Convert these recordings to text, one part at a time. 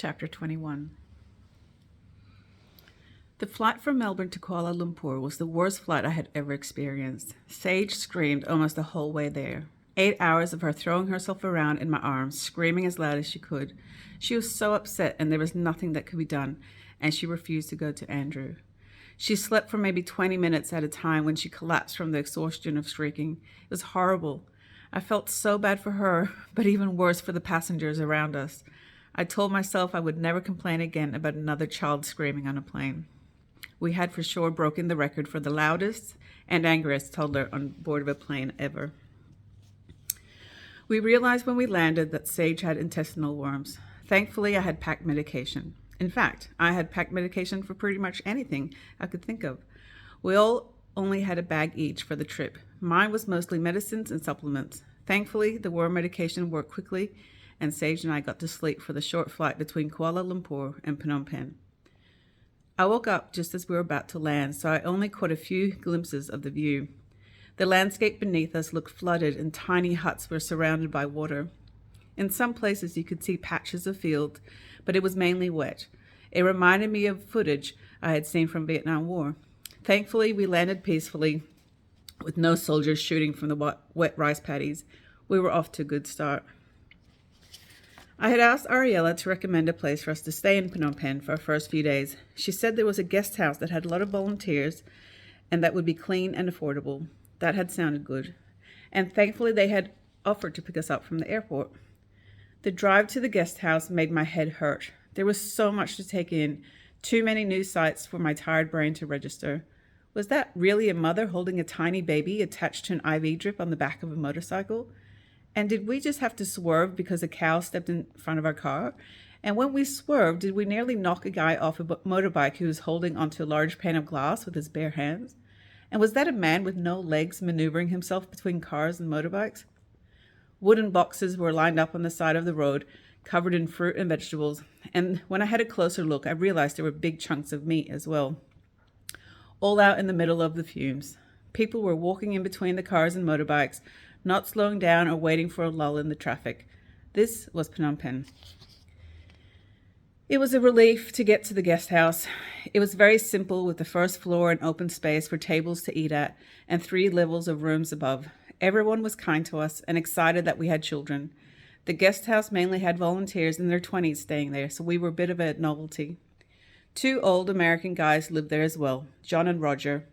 Chapter 21. The flight from Melbourne to Kuala Lumpur was the worst flight I had ever experienced. Sage screamed almost the whole way there. 8 hours of her throwing herself around in my arms, screaming as loud as she could. She was so upset and there was nothing that could be done, and she refused to go to Andrew. She slept for maybe 20 minutes at a time when she collapsed from the exhaustion of shrieking. It was horrible. I felt so bad for her, but even worse for the passengers around us. I told myself I would never complain again about another child screaming on a plane. We had for sure broken the record for the loudest and angriest toddler on board of a plane ever. We realized when we landed that Sage had intestinal worms. Thankfully, I had packed medication. In fact, I had packed medication for pretty much anything I could think of. We all only had a bag each for the trip. Mine was mostly medicines and supplements. Thankfully, the worm medication worked quickly, and Sage and I got to sleep for the short flight between Kuala Lumpur and Phnom Penh. I woke up just as we were about to land, so I only caught a few glimpses of the view. The landscape beneath us looked flooded, and tiny huts were surrounded by water. In some places you could see patches of field, but it was mainly wet. It reminded me of footage I had seen from Vietnam War. Thankfully, we landed peacefully, with no soldiers shooting from the wet rice paddies. We were off to a good start. I had asked Ariella to recommend a place for us to stay in Phnom Penh for our first few days. She said there was a guest house that had a lot of volunteers and that would be clean and affordable. That had sounded good. And thankfully they had offered to pick us up from the airport. The drive to the guest house made my head hurt. There was so much to take in, too many new sights for my tired brain to register. Was that really a mother holding a tiny baby attached to an IV drip on the back of a motorcycle? And did we just have to swerve because a cow stepped in front of our car? And when we swerved, did we nearly knock a guy off a motorbike who was holding onto a large pane of glass with his bare hands? And was that a man with no legs maneuvering himself between cars and motorbikes? Wooden boxes were lined up on the side of the road, covered in fruit and vegetables, and when I had a closer look, I realized there were big chunks of meat as well, all out in the middle of the fumes. People were walking in between the cars and motorbikes, not slowing down or waiting for a lull in the traffic. This was Phnom Penh. It was a relief to get to the guest house. It was very simple, with the first floor and open space for tables to eat at and 3 levels of rooms above. Everyone was kind to us and excited that we had children. The guest house mainly had volunteers in their 20s staying there, so we were a bit of a novelty. 2 old American guys lived there as well, John and Roger.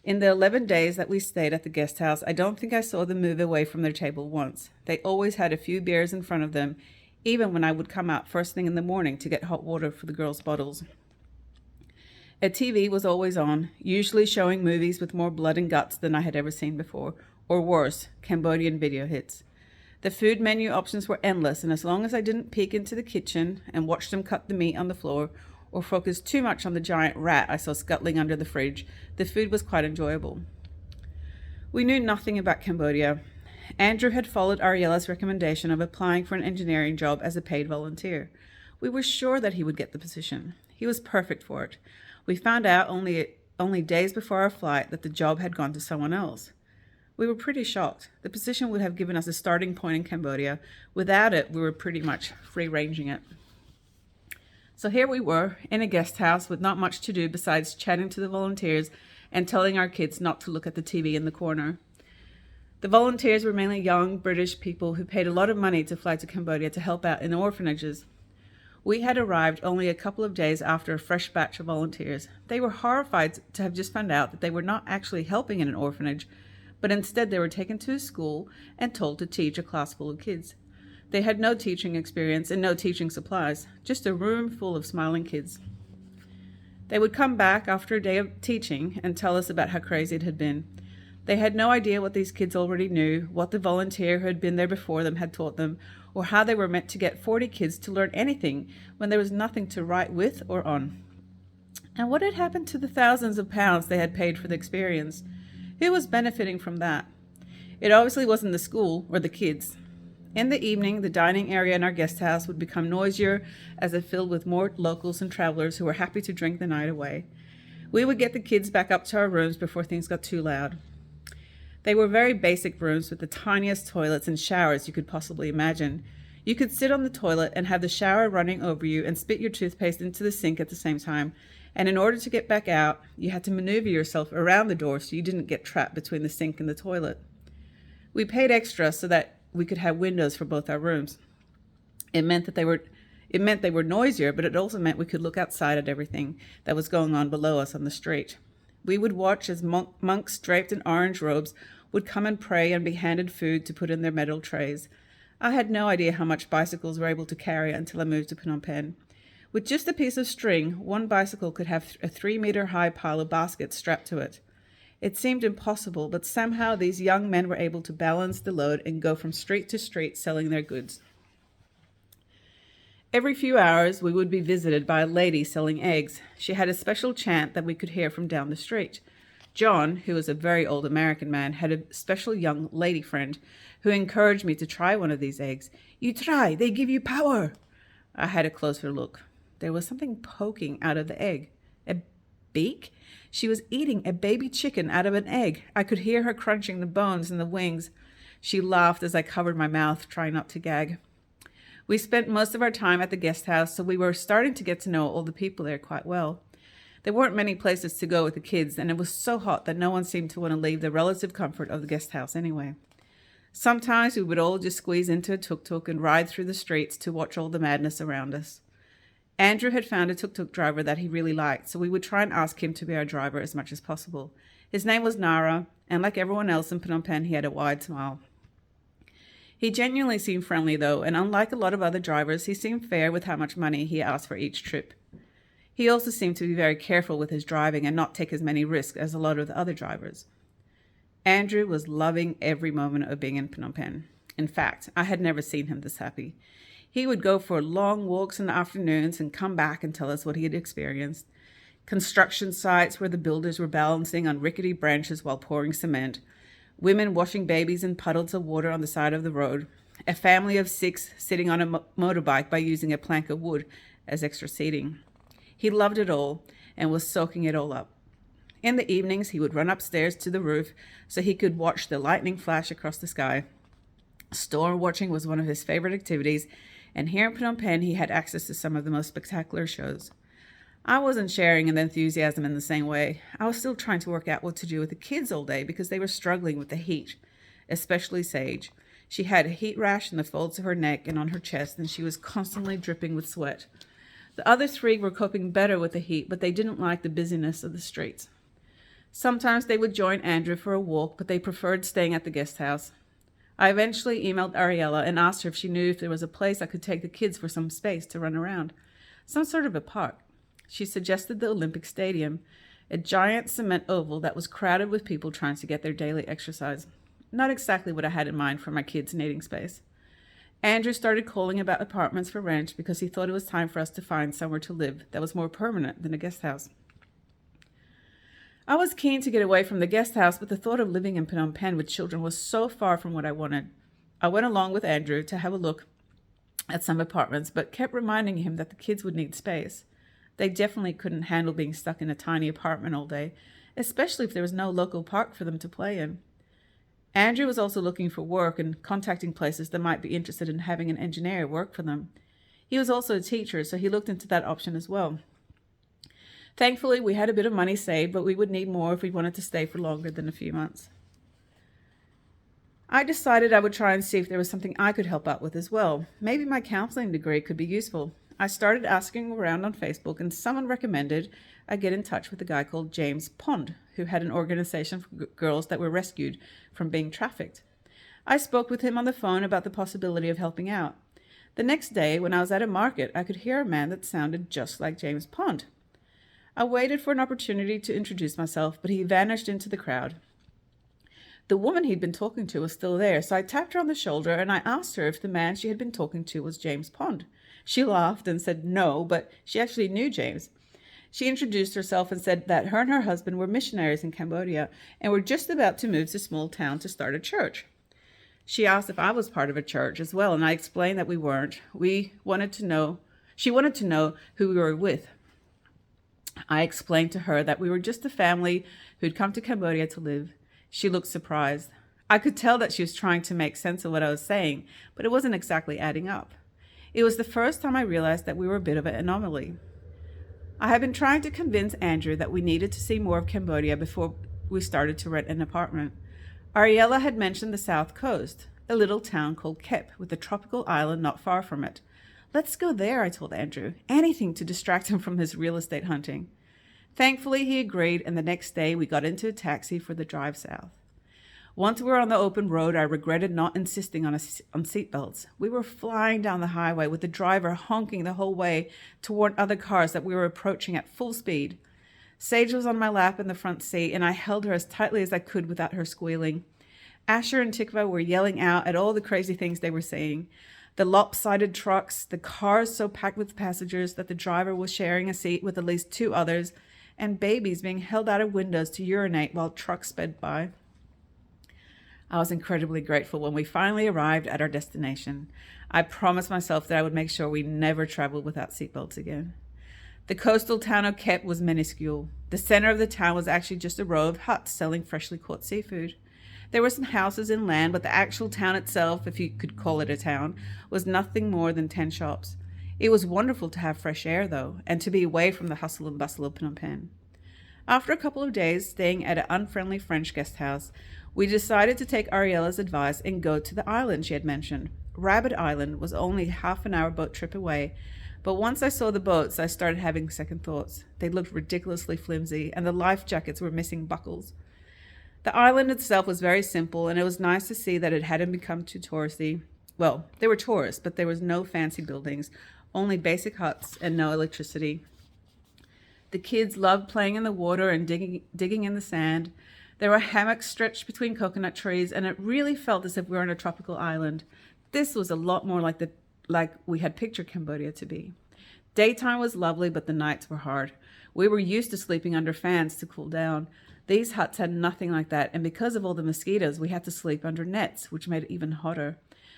In the 11 days that we stayed at the guest house, I don't think I saw them move away from their table once. They always had a few beers in front of them, even when I would come out first thing in the morning to get hot water for the girls' bottles. A TV was always on, usually showing movies with more blood and guts than I had ever seen before, or worse, Cambodian video hits. The food menu options were endless, and as long as I didn't peek into the kitchen and watch them cut the meat on the floor, or focus too much on the giant rat I saw scuttling under the fridge, the food was quite enjoyable. We knew nothing about Cambodia. Andrew had followed Ariella's recommendation of applying for an engineering job as a paid volunteer. We were sure that he would get the position. He was perfect for it. We found out only days before our flight that the job had gone to someone else. We were pretty shocked. The position would have given us a starting point in Cambodia. Without it, we were pretty much free-ranging it. So here we were, in a guest house with not much to do besides chatting to the volunteers and telling our kids not to look at the TV in the corner. The volunteers were mainly young British people who paid a lot of money to fly to Cambodia to help out in orphanages. We had arrived only a couple of days after a fresh batch of volunteers. They were horrified to have just found out that they were not actually helping in an orphanage, but instead they were taken to a school and told to teach a class full of kids. They had no teaching experience and no teaching supplies, just a room full of smiling kids. They would come back after a day of teaching and tell us about how crazy it had been. They had no idea what these kids already knew, what the volunteer who had been there before them had taught them, or how they were meant to get 40 kids to learn anything when there was nothing to write with or on. And what had happened to the thousands of pounds they had paid for the experience? Who was benefiting from that? It obviously wasn't the school or the kids. In the evening, the dining area in our guest house would become noisier as it filled with more locals and travelers who were happy to drink the night away. We would get the kids back up to our rooms before things got too loud. They were very basic rooms with the tiniest toilets and showers you could possibly imagine. You could sit on the toilet and have the shower running over you and spit your toothpaste into the sink at the same time. And in order to get back out, you had to maneuver yourself around the door so you didn't get trapped between the sink and the toilet. We paid extra so that we could have windows for both our rooms. It meant they were noisier, but it also meant we could look outside at everything that was going on below us on the street. We would watch as monks draped in orange robes would come and pray and be handed food to put in their metal trays. I had no idea how much bicycles were able to carry until I moved to Phnom Penh. With just a piece of string, one bicycle could have a 3-meter-high pile of baskets strapped to it. It seemed impossible, but somehow these young men were able to balance the load and go from street to street selling their goods. Every few hours, we would be visited by a lady selling eggs. She had a special chant that we could hear from down the street. John, who was a very old American man, had a special young lady friend who encouraged me to try one of these eggs. "You try, they give you power." I had a closer look. There was something poking out of the egg. A beak? She was eating a baby chicken out of an egg. I could hear her crunching the bones and the wings. She laughed as I covered my mouth, trying not to gag. We spent most of our time at the guest house, so we were starting to get to know all the people there quite well. There weren't many places to go with the kids, and it was so hot that no one seemed to want to leave the relative comfort of the guest house anyway. Sometimes we would all just squeeze into a tuk-tuk and ride through the streets to watch all the madness around us. Andrew had found a tuk-tuk driver that he really liked, so we would try and ask him to be our driver as much as possible. His name was Nara, and like everyone else in Phnom Penh, he had a wide smile. He genuinely seemed friendly, though, and unlike a lot of other drivers, he seemed fair with how much money he asked for each trip. He also seemed to be very careful with his driving and not take as many risks as a lot of the other drivers. Andrew was loving every moment of being in Phnom Penh. In fact, I had never seen him this happy. He would go for long walks in the afternoons and come back and tell us what he had experienced. Construction sites where the builders were balancing on rickety branches while pouring cement, women washing babies in puddles of water on the side of the road, a family of 6 sitting on a motorbike by using a plank of wood as extra seating. He loved it all and was soaking it all up. In the evenings, he would run upstairs to the roof so he could watch the lightning flash across the sky. Storm watching was one of his favorite activities, and here in Phnom Penh, he had access to some of the most spectacular shows. I wasn't sharing in the enthusiasm in the same way. I was still trying to work out what to do with the kids all day because they were struggling with the heat, especially Sage. She had a heat rash in the folds of her neck and on her chest, and she was constantly dripping with sweat. The other 3 were coping better with the heat, but they didn't like the busyness of the streets. Sometimes they would join Andrew for a walk, but they preferred staying at the guest house. I eventually emailed Ariella and asked her if she knew if there was a place I could take the kids for some space to run around, some sort of a park. She suggested the Olympic Stadium, a giant cement oval that was crowded with people trying to get their daily exercise. Not exactly what I had in mind for my kids needing space. Andrew started calling about apartments for rent because he thought it was time for us to find somewhere to live that was more permanent than a guest house. I was keen to get away from the guest house, but the thought of living in Phnom Penh with children was so far from what I wanted. I went along with Andrew to have a look at some apartments, but kept reminding him that the kids would need space. They definitely couldn't handle being stuck in a tiny apartment all day, especially if there was no local park for them to play in. Andrew was also looking for work and contacting places that might be interested in having an engineer work for them. He was also a teacher, so he looked into that option as well. Thankfully, we had a bit of money saved, but we would need more if we wanted to stay for longer than a few months. I decided I would try and see if there was something I could help out with as well. Maybe my counseling degree could be useful. I started asking around on Facebook, and someone recommended I get in touch with a guy called James Pond, who had an organization for girls that were rescued from being trafficked. I spoke with him on the phone about the possibility of helping out. The next day, when I was at a market, I could hear a man that sounded just like James Pond. I waited for an opportunity to introduce myself, but he vanished into the crowd. The woman he'd been talking to was still there, so I tapped her on the shoulder and I asked her if the man she had been talking to was James Pond. She laughed and said no, but she actually knew James. She introduced herself and said that her and her husband were missionaries in Cambodia and were just about to move to a small town to start a church. She asked if I was part of a church as well, and I explained that we weren't. She wanted to know who we were with. I explained to her that we were just a family who'd come to Cambodia to live. She looked surprised. I could tell that she was trying to make sense of what I was saying, but it wasn't exactly adding up. It was the first time I realized that we were a bit of an anomaly. I had been trying to convince Andrew that we needed to see more of Cambodia before we started to rent an apartment. Ariella had mentioned the south coast, a little town called Kep, with a tropical island not far from it. Let's go there, I told Andrew. Anything to distract him from his real estate hunting. Thankfully, he agreed, and the next day we got into a taxi for the drive south. Once we were on the open road, I regretted not insisting on seatbelts. We were flying down the highway with the driver honking the whole way to warn other cars that we were approaching at full speed. Sage was on my lap in the front seat, and I held her as tightly as I could without her squealing. Asher and Tikva were yelling out at all the crazy things they were seeing. The lopsided trucks, the cars so packed with passengers that the driver was sharing a seat with at least 2 others, and babies being held out of windows to urinate while trucks sped by. I was incredibly grateful when we finally arrived at our destination. I promised myself that I would make sure we never traveled without seatbelts again. The coastal town of Kep was minuscule. The center of the town was actually just a row of huts selling freshly caught seafood. There were some houses inland, but the actual town itself, if you could call it a town, was nothing more than 10 shops. It was wonderful to have fresh air, though, and to be away from the hustle and bustle of Phnom Penh. After a couple of days staying at an unfriendly French guest house, we decided to take Ariella's advice and go to the island she had mentioned. Rabbit Island was only half an hour boat trip away, but once I saw the boats, I started having second thoughts. They looked ridiculously flimsy, and the life jackets were missing buckles. The island itself was very simple, and it was nice to see that it hadn't become too touristy. Well, there were tourists, but there was no fancy buildings, only basic huts and no electricity. The kids loved playing in the water and digging in the sand. There were hammocks stretched between coconut trees, and it really felt as if we were on a tropical island. This was a lot more like we had pictured Cambodia to be. Daytime was lovely, but the nights were hard. We were used to sleeping under fans to cool down. These huts had nothing like that, and because of all the mosquitoes, we had to sleep under nets, which made it even hotter.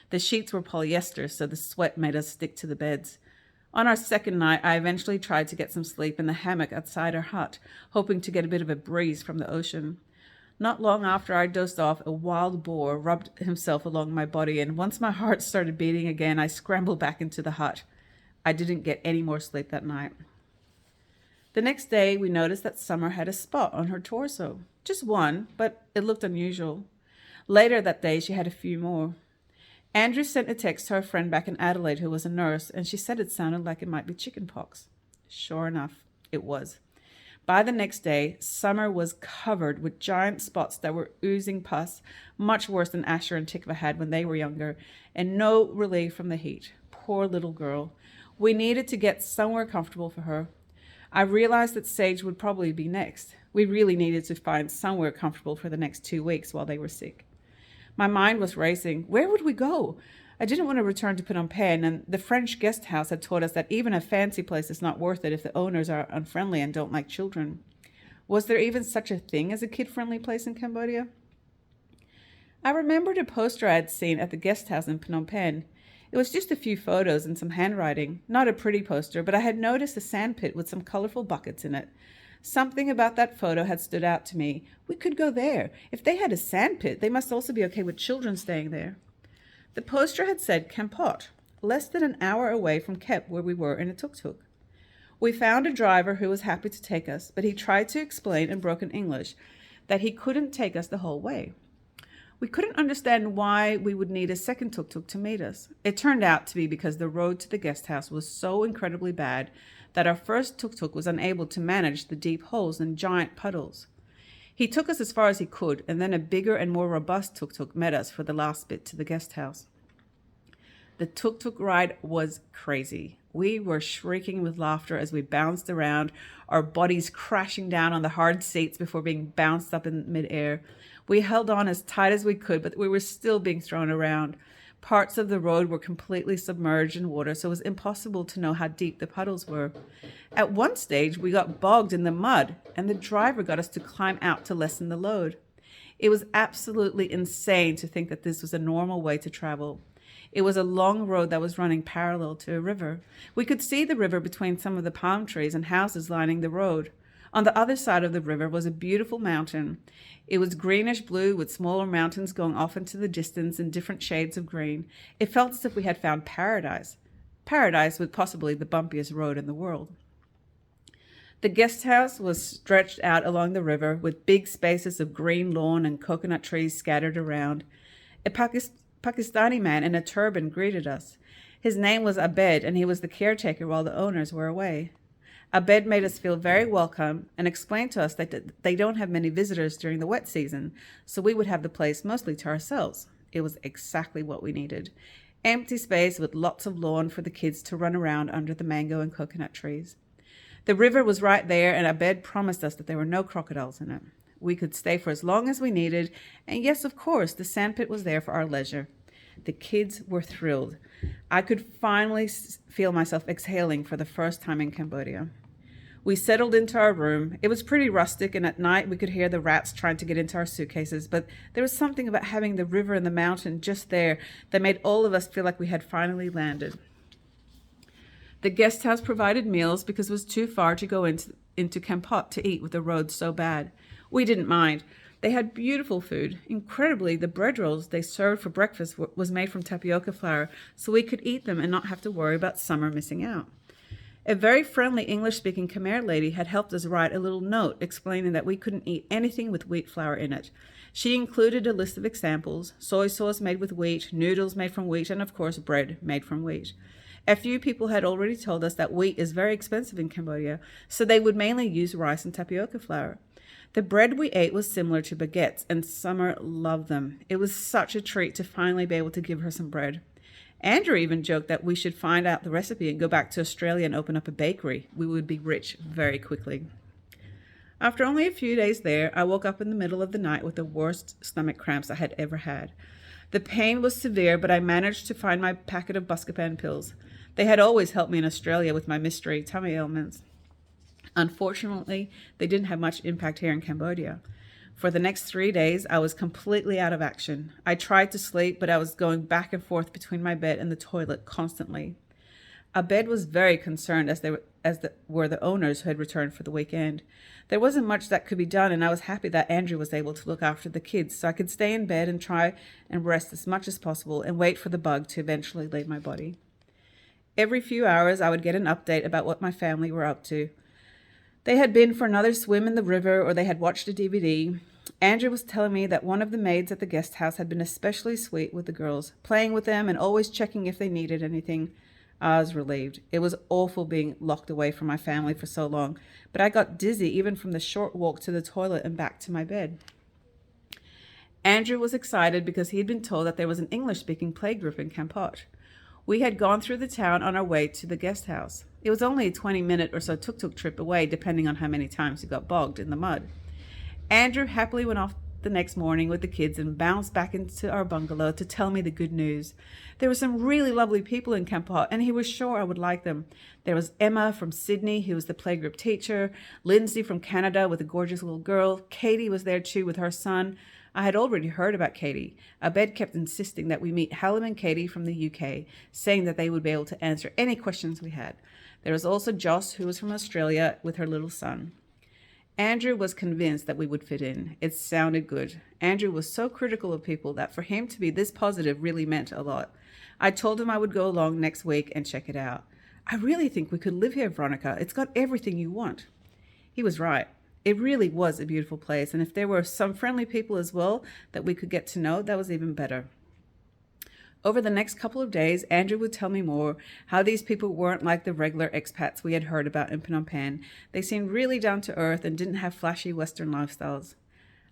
The sheets were polyester, so the sweat made us stick to the beds. On our second night, I eventually tried to get some sleep in the hammock outside our hut, hoping to get a bit of a breeze from the ocean. Not long after I dozed off, a wild boar rubbed himself along my body, and once my heart started beating again, I scrambled back into the hut. I didn't get any more sleep that night. The next day, we noticed that Summer had a spot on her torso. Just one, but it looked unusual. Later that day, she had a few more. Andrew sent a text to her friend back in Adelaide who was a nurse, and she said it sounded like it might be chickenpox. Sure enough, it was. By the next day, Summer was covered with giant spots that were oozing pus, much worse than Asher and Tikva had when they were younger, and no relief from the heat. Poor little girl. We needed to get somewhere comfortable for her. I realized that Sage would probably be next. We really needed to find somewhere comfortable for the next 2 weeks while they were sick. My mind was racing. Where would we go? I didn't want to return to Phnom Penh, and the French guest house had taught us that even a fancy place is not worth it if the owners are unfriendly and don't like children. Was there even such a thing as a kid-friendly place in Cambodia? I remembered a poster I had seen at the guest house in Phnom Penh. It was just a few photos and some handwriting. Not a pretty poster, but I had noticed a sand pit with some colorful buckets in it. Something about that photo had stood out to me. We could go there. If they had a sand pit, they must also be okay with children staying there. The poster had said Kampot, less than an hour away from Kep, where we were in a tuk-tuk. We found a driver who was happy to take us, but he tried to explain in broken English that he couldn't take us the whole way. We couldn't understand why we would need a second tuk-tuk to meet us. It turned out to be because the road to the guest house was so incredibly bad that our first tuk-tuk was unable to manage the deep holes and giant puddles. He took us as far as he could, and then a bigger and more robust tuk-tuk met us for the last bit to the guest house. The tuk-tuk ride was crazy. We were shrieking with laughter as we bounced around, our bodies crashing down on the hard seats before being bounced up in midair. We held on as tight as we could, but we were still being thrown around. Parts of the road were completely submerged in water, so it was impossible to know how deep the puddles were. At one stage, we got bogged in the mud, and the driver got us to climb out to lessen the load. It was absolutely insane to think that this was a normal way to travel. It was a long road that was running parallel to a river. We could see the river between some of the palm trees and houses lining the road. On the other side of the river was a beautiful mountain. It was greenish blue with smaller mountains going off into the distance in different shades of green. It felt as if we had found paradise. Paradise with possibly the bumpiest road in the world. The guest house was stretched out along the river with big spaces of green lawn and coconut trees scattered around. A Pakistani man in a turban greeted us. His name was Abed, and he was the caretaker while the owners were away. Abed made us feel very welcome and explained to us that they don't have many visitors during the wet season, so we would have the place mostly to ourselves. It was exactly what we needed. Empty space with lots of lawn for the kids to run around under the mango and coconut trees. The river was right there, and Abed promised us that there were no crocodiles in it. We could stay for as long as we needed, and yes, of course, the sandpit was there for our leisure. The kids were thrilled. I could finally feel myself exhaling for the first time in Cambodia. We settled into our room. It was pretty rustic, and at night we could hear the rats trying to get into our suitcases, but there was something about having the river and the mountain just there that made all of us feel like we had finally landed. The guest house provided meals because it was too far to go into Kampot to eat with the road so bad. We didn't mind. They had beautiful food. Incredibly, the bread rolls they served for breakfast was made from tapioca flour, so we could eat them and not have to worry about summer missing out. A very friendly English-speaking Khmer lady had helped us write a little note explaining that we couldn't eat anything with wheat flour in it. She included a list of examples: soy sauce made with wheat, noodles made from wheat, and of course bread made from wheat. A few people had already told us that wheat is very expensive in Cambodia, so they would mainly use rice and tapioca flour. The bread we ate was similar to baguettes, and Summer loved them. It was such a treat to finally be able to give her some bread. Andrew even joked that we should find out the recipe and go back to Australia and open up a bakery. We would be rich very quickly. After only a few days there, I woke up in the middle of the night with the worst stomach cramps I had ever had. The pain was severe, but I managed to find my packet of Buscopan pills. They had always helped me in Australia with my mystery tummy ailments. Unfortunately, they didn't have much impact here in Cambodia. For the next 3 days, I was completely out of action. I tried to sleep, but I was going back and forth between my bed and the toilet constantly. Abed was very concerned, as were the owners who had returned for the weekend. There wasn't much that could be done, and I was happy that Andrew was able to look after the kids, so I could stay in bed and try and rest as much as possible and wait for the bug to eventually leave my body. Every few hours, I would get an update about what my family were up to. They had been for another swim in the river, or they had watched a DVD. Andrew was telling me that one of the maids at the guest house had been especially sweet with the girls, playing with them and always checking if they needed anything. I was relieved. It was awful being locked away from my family for so long, but I got dizzy even from the short walk to the toilet and back to my bed. Andrew was excited because he had been told that there was an English-speaking playgroup in Kampot. We had gone through the town on our way to the guest house. It was only a 20-minute or so tuk-tuk trip away, depending on how many times you got bogged in the mud. Andrew happily went off the next morning with the kids and bounced back into our bungalow to tell me the good news. There were some really lovely people in Kampot, and he was sure I would like them. There was Emma from Sydney, who was the playgroup teacher, Lindsay from Canada with a gorgeous little girl. Katie was there too with her son. I had already heard about Katie. Abed kept insisting that we meet Hallam and Katie from the UK, saying that they would be able to answer any questions we had. There was also Joss, who was from Australia, with her little son. Andrew was convinced that we would fit in. It sounded good. Andrew was so critical of people that for him to be this positive really meant a lot. I told him I would go along next week and check it out. I really think we could live here, Veronica. It's got everything you want. He was right. It really was a beautiful place, and if there were some friendly people as well that we could get to know, that was even better. Over the next couple of days, Andrew would tell me more, how these people weren't like the regular expats we had heard about in Phnom Penh. They seemed really down to earth and didn't have flashy Western lifestyles.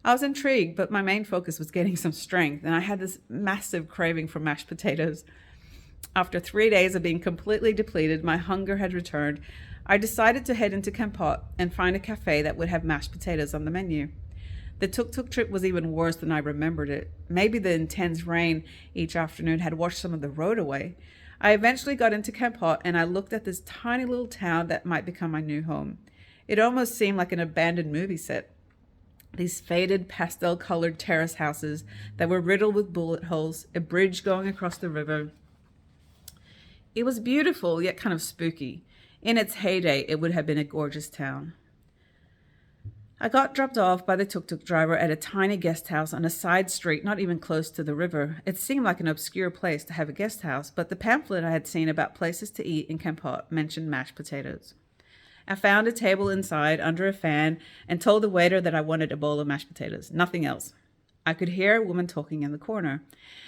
I was intrigued, but my main focus was getting some strength, and I had this massive craving for mashed potatoes. After 3 days of being completely depleted, my hunger had returned. I decided to head into Kampot and find a cafe that would have mashed potatoes on the menu. The tuk-tuk trip was even worse than I remembered it. Maybe the intense rain each afternoon had washed some of the road away. I eventually got into Kampot, and I looked at this tiny little town that might become my new home. It almost seemed like an abandoned movie set. These faded, pastel-colored terrace houses that were riddled with bullet holes, a bridge going across the river. It was beautiful, yet kind of spooky. In its heyday, it would have been a gorgeous town. I got dropped off by the tuk-tuk driver at a tiny guest house on a side street, not even close to the river. It seemed like an obscure place to have a guest house, but the pamphlet I had seen about places to eat in Kampot mentioned mashed potatoes. I found a table inside under a fan and told the waiter that I wanted a bowl of mashed potatoes, nothing else. I could hear a woman talking in the corner.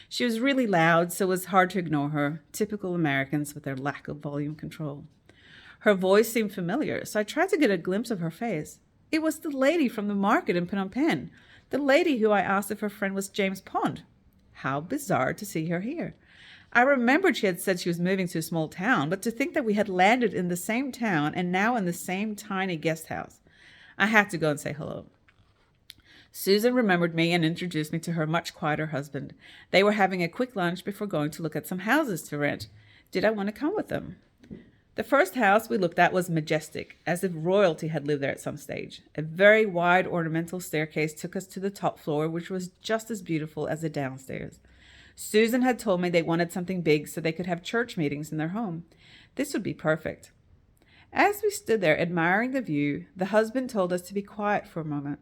She was really loud, so it was hard to ignore her, typical Americans with their lack of volume control. Her voice seemed familiar, so I tried to get a glimpse of her face. It was the lady from the market in Phnom Penh, the lady who I asked if her friend was James Pond. How bizarre to see her here. I remembered she had said she was moving to a small town, but to think that we had landed in the same town and now in the same tiny guest house. I had to go and say hello. Susan remembered me and introduced me to her much quieter husband. They were having a quick lunch before going to look at some houses to rent. Did I want to come with them? The first house we looked at was majestic, as if royalty had lived there at some stage. A very wide ornamental staircase took us to the top floor, which was just as beautiful as the downstairs. Susan had told me they wanted something big so they could have church meetings in their home. This would be perfect. As we stood there admiring the view, the husband told us to be quiet for a moment.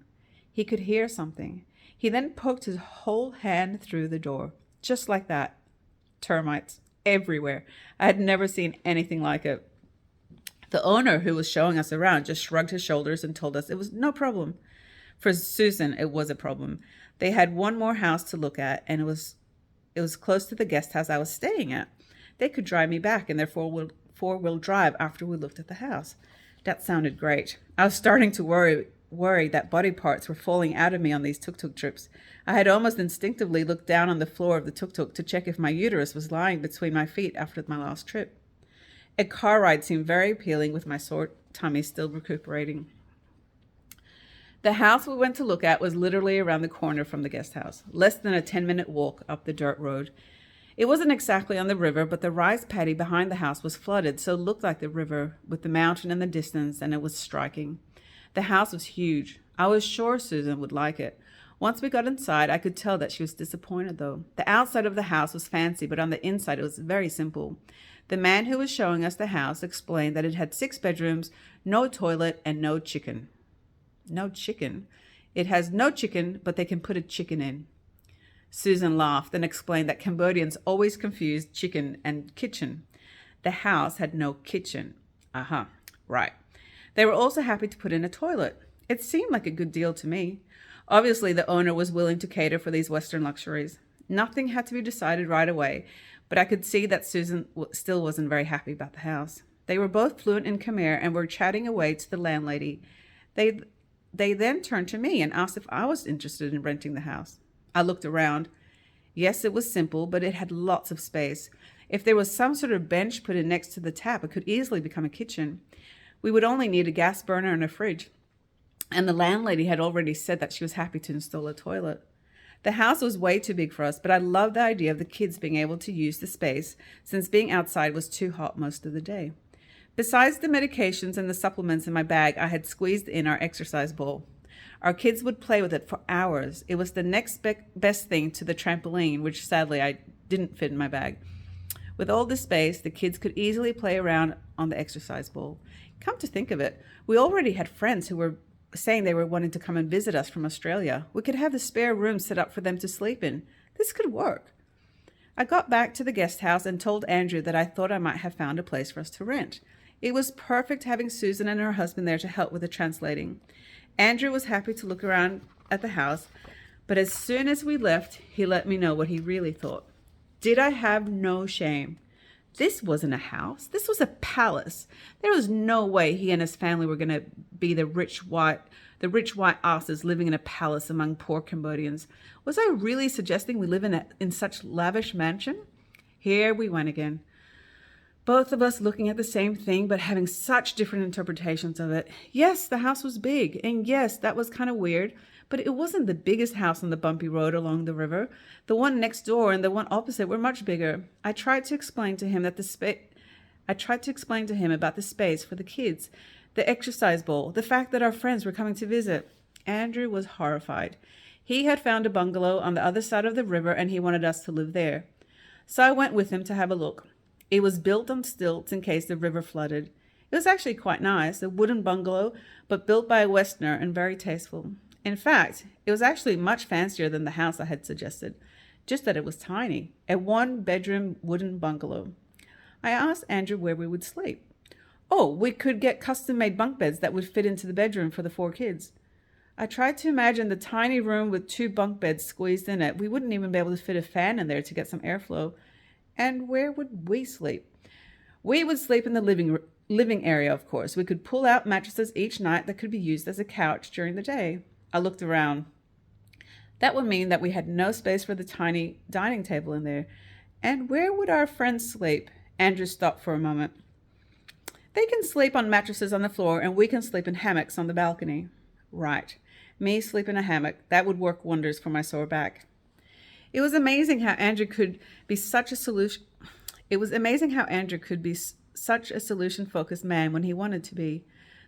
He could hear something. He then poked his whole hand through the door, just like that. Termites everywhere. I had never seen anything like it. The owner who was showing us around just shrugged his shoulders and told us it was no problem. For Susan, it was a problem. They had one more house to look at, and it was close to the guest house I was staying at. They could drive me back in their four-wheel drive after we looked at the house. That sounded great. I was starting to worry that body parts were falling out of me on these tuk-tuk trips. I had almost instinctively looked down on the floor of the tuk-tuk to check if my uterus was lying between my feet after my last trip. A car ride seemed very appealing with my sore tummy still recuperating. The house we went to look at was literally around the corner from the guest house, less than a 10-minute walk up the dirt road. It wasn't exactly on the river, but the rice paddy behind the house was flooded, so it looked like the river with the mountain in the distance, and it was striking. The house was huge. I was sure Susan would like it. Once we got inside, I could tell that she was disappointed, though. The outside of the house was fancy, but on the inside it was very simple. The man who was showing us the house explained that it had 6 bedrooms, no toilet, and no chicken. No chicken? It has no chicken, but they can put a chicken in. Susan laughed and explained that Cambodians always confused chicken and kitchen. The house had no kitchen. Right. They were also happy to put in a toilet. It seemed like a good deal to me. Obviously, the owner was willing to cater for these Western luxuries. Nothing had to be decided right away, but I could see that Susan still wasn't very happy about the house. They were both fluent in Khmer and were chatting away to the landlady. They then turned to me and asked if I was interested in renting the house. I looked around. Yes, it was simple, but it had lots of space. If there was some sort of bench put in next to the tap, it could easily become a kitchen. We would only need a gas burner and a fridge. And the landlady had already said that she was happy to install a toilet. The house was way too big for us, but I loved the idea of the kids being able to use the space since being outside was too hot most of the day. Besides the medications and the supplements in my bag, I had squeezed in our exercise ball. Our kids would play with it for hours. It was the next best thing to the trampoline, which sadly I didn't fit in my bag. With all this space, the kids could easily play around on the exercise ball. Come to think of it, we already had friends who were saying they were wanting to come and visit us from Australia. We could have the spare room set up for them to sleep in. This could work. I got back to the guest house and told Andrew that I thought I might have found a place for us to rent. It was perfect having Susan and her husband there to help with the translating. Andrew was happy to look around at the house, but as soon as we left, he let me know what he really thought. Did I have no shame? This wasn't a house. This was a palace. There was no way he and his family were going to be the rich white asses living in a palace among poor Cambodians. Was I really suggesting we live in such lavish mansion? Here we went again. Both of us looking at the same thing, but having such different interpretations of it. Yes, the house was big, and yes, that was kind of weird, but it wasn't the biggest house on the bumpy road along the river. The one next door and the one opposite were much bigger. I tried to explain to him about the space for the kids, the exercise bowl, the fact that our friends were coming to visit. Andrew was horrified. He had found a bungalow on the other side of the river, and he wanted us to live there. So I went with him to have a look. It was built on stilts in case the river flooded. It was actually quite nice, a wooden bungalow, but built by a Westerner and very tasteful. In fact, it was actually much fancier than the house I had suggested, just that it was tiny, a one-bedroom wooden bungalow. I asked Andrew where we would sleep. Oh, we could get custom-made bunk beds that would fit into the bedroom for the 4 kids. I tried to imagine the tiny room with 2 bunk beds squeezed in it. We wouldn't even be able to fit a fan in there to get some airflow. And where would we sleep? We would sleep in the living area, of course. We could pull out mattresses each night that could be used as a couch during the day. I looked around. That would mean that we had no space for the tiny dining table in there. And where would our friends sleep? Andrew stopped for a moment. They can sleep on mattresses on the floor, and we can sleep in hammocks on the balcony. Right. Me sleep in a hammock. That would work wonders for my sore back. It was amazing how Andrew could be such a solution. It was amazing how Andrew could be such a solution-focused man when he wanted to be.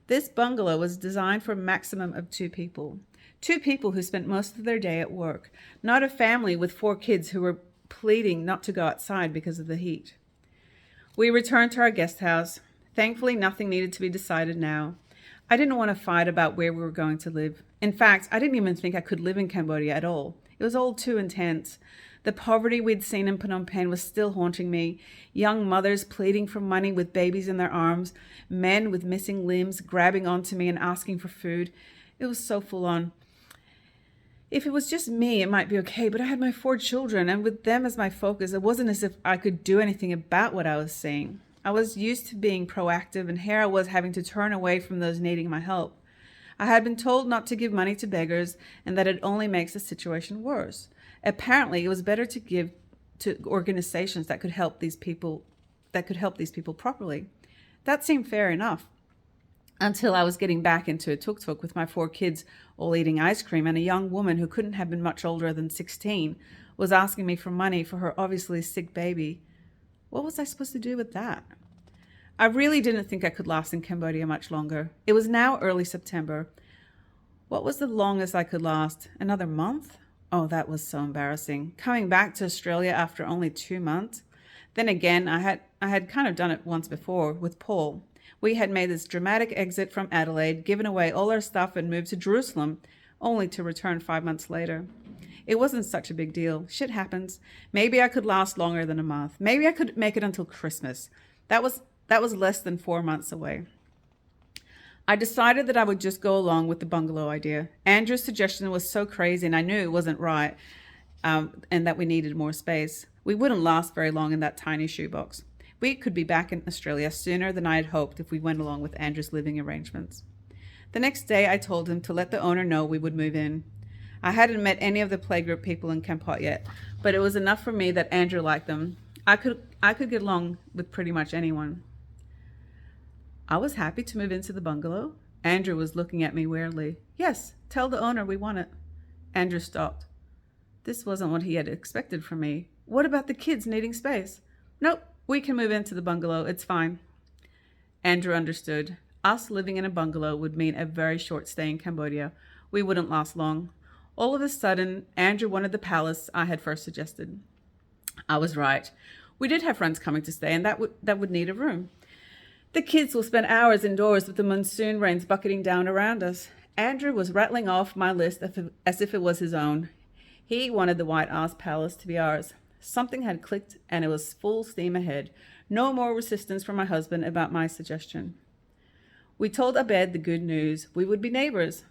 This bungalow was designed for a maximum of 2 people. 2 people who spent most of their day at work, not a family with 4 kids who were pleading not to go outside because of the heat. We returned to our guest house. Thankfully, nothing needed to be decided now. I didn't want to fight about where we were going to live. In fact, I didn't even think I could live in Cambodia at all. It was all too intense. The poverty we'd seen in Phnom Penh was still haunting me. Young mothers pleading for money with babies in their arms, men with missing limbs grabbing onto me and asking for food. It was so full on. If it was just me, it might be okay, but I had my 4 children, and with them as my focus, it wasn't as if I could do anything about what I was seeing. I was used to being proactive, and here I was having to turn away from those needing my help. I had been told not to give money to beggars and that it only makes the situation worse. Apparently, it was better to give to organizations that could help these people properly. That seemed fair enough. Until I was getting back into a tuk-tuk with my 4 kids all eating ice cream, and a young woman who couldn't have been much older than 16 was asking me for money for her obviously sick baby. What was I supposed to do with that? I really didn't think I could last in Cambodia much longer. It was now early September. What was the longest I could last? Another month? Oh, that was so embarrassing. Coming back to Australia after only 2 months. Then again, I had kind of done it once before with Paul. We had made this dramatic exit from Adelaide, given away all our stuff and moved to Jerusalem, only to return 5 months later. It wasn't such a big deal. Shit happens. Maybe I could last longer than a month. Maybe I could make it until Christmas. That was less than 4 months away. I decided that I would just go along with the bungalow idea. Andrew's suggestion was so crazy, and I knew it wasn't right, and that we needed more space. We wouldn't last very long in that tiny shoebox. We could be back in Australia sooner than I had hoped if we went along with Andrew's living arrangements. The next day, I told him to let the owner know we would move in. I hadn't met any of the playgroup people in Kampot yet, but it was enough for me that Andrew liked them. I could get along with pretty much anyone. I was happy to move into the bungalow. Andrew was looking at me weirdly. Yes, tell the owner we want it. Andrew stopped. This wasn't what he had expected from me. What about the kids needing space? Nope, we can move into the bungalow. It's fine. Andrew understood. Us living in a bungalow would mean a very short stay in Cambodia. We wouldn't last long. All of a sudden, Andrew wanted the palace I had first suggested. I was right. We did have friends coming to stay, and that would need a room. The kids will spend hours indoors with the monsoon rains bucketing down around us. Andrew was rattling off my list as if it was his own. He wanted the White Ass Palace to be ours. Something had clicked, and it was full steam ahead. No more resistance from my husband about my suggestion. We told Abed the good news. We would be neighbors.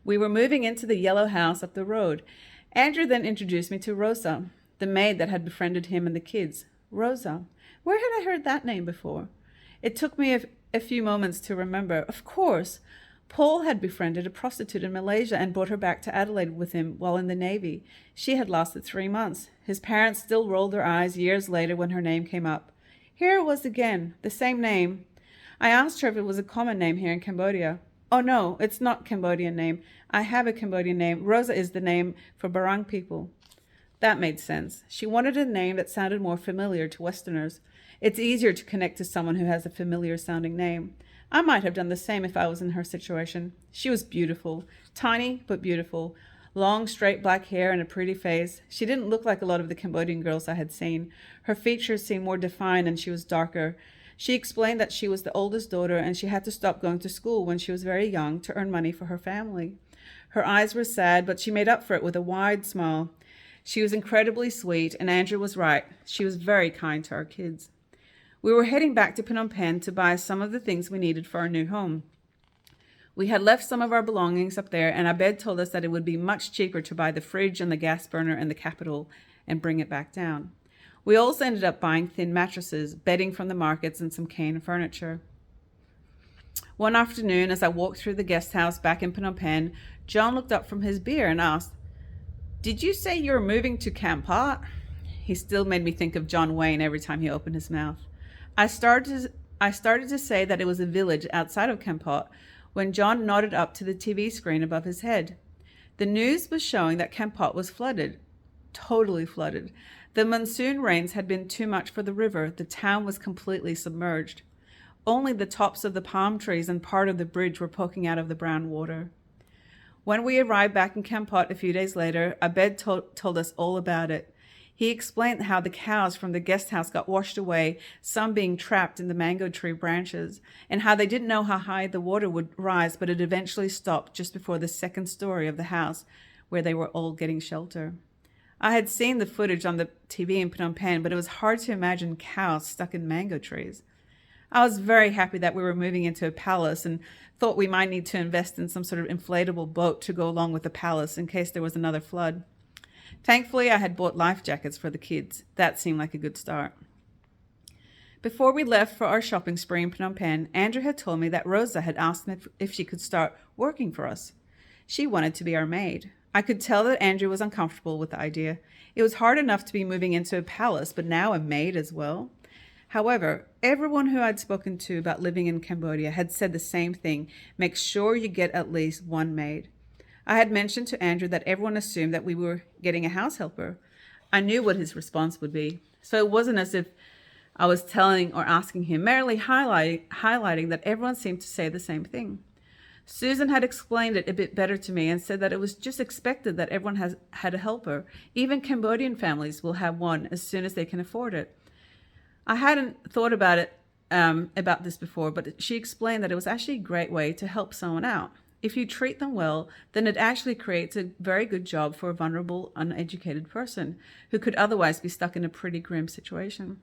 We were moving into the yellow house up the road. Andrew then introduced me to Rosa, the maid that had befriended him and the kids. Rosa. Where had I heard that name before? It took me a few moments to remember. Of course. Paul had befriended a prostitute in Malaysia and brought her back to Adelaide with him while in the Navy. She had lasted 3 months. His parents still rolled their eyes years later when her name came up. Here it was again, the same name. I asked her if it was a common name here in Cambodia. Oh no, it's not Cambodian name. I have a Cambodian name. Rosa is the name for Barang people. That made sense. She wanted a name that sounded more familiar to Westerners. It's easier to connect to someone who has a familiar sounding name. I might have done the same if I was in her situation. She was beautiful, tiny but beautiful, long straight black hair and a pretty face. She didn't look like a lot of the Cambodian girls I had seen. Her features seemed more defined and she was darker. She explained that she was the oldest daughter and she had to stop going to school when she was very young to earn money for her family. Her eyes were sad, but she made up for it with a wide smile. She was incredibly sweet, and Andrew was right. She was very kind to our kids. We were heading back to Phnom Penh to buy some of the things we needed for our new home. We had left some of our belongings up there, and Abed told us that it would be much cheaper to buy the fridge and the gas burner and the capital and bring it back down. We also ended up buying thin mattresses, bedding from the markets, and some cane furniture. One afternoon, as I walked through the guest house back in Phnom Penh, John looked up from his beer and asked, "Did you say you were moving to Kampot?" He still made me think of John Wayne every time he opened his mouth. I started to say that it was a village outside of Kampot when John nodded up to the TV screen above his head. The news was showing that Kampot was flooded, totally flooded. The monsoon rains had been too much for the river. The town was completely submerged. Only the tops of the palm trees and part of the bridge were poking out of the brown water. When we arrived back in Kampot a few days later, Abed told us all about it. He explained how the cows from the guest house got washed away, some being trapped in the mango tree branches, and how they didn't know how high the water would rise, but it eventually stopped just before the second story of the house, where they were all getting shelter. I had seen the footage on the TV in Phnom Penh, but it was hard to imagine cows stuck in mango trees. I was very happy that we were moving into a palace and thought we might need to invest in some sort of inflatable boat to go along with the palace in case there was another flood. Thankfully, I had bought life jackets for the kids. That seemed like a good start. Before we left for our shopping spree in Phnom Penh, Andrew had told me that Rosa had asked me if she could start working for us. She wanted to be our maid. I could tell that Andrew was uncomfortable with the idea. It was hard enough to be moving into a palace, but now a maid as well. However, everyone who I'd spoken to about living in Cambodia had said the same thing: make sure you get at least one maid. I had mentioned to Andrew that everyone assumed that we were getting a house helper. I knew what his response would be, so it wasn't as if I was telling or asking him, merely highlighting that everyone seemed to say the same thing. Susan had explained it a bit better to me and said that it was just expected that everyone had a helper. Even Cambodian families will have one as soon as they can afford it. I hadn't thought about this before, but she explained that it was actually a great way to help someone out. If you treat them well, then it actually creates a very good job for a vulnerable, uneducated person who could otherwise be stuck in a pretty grim situation.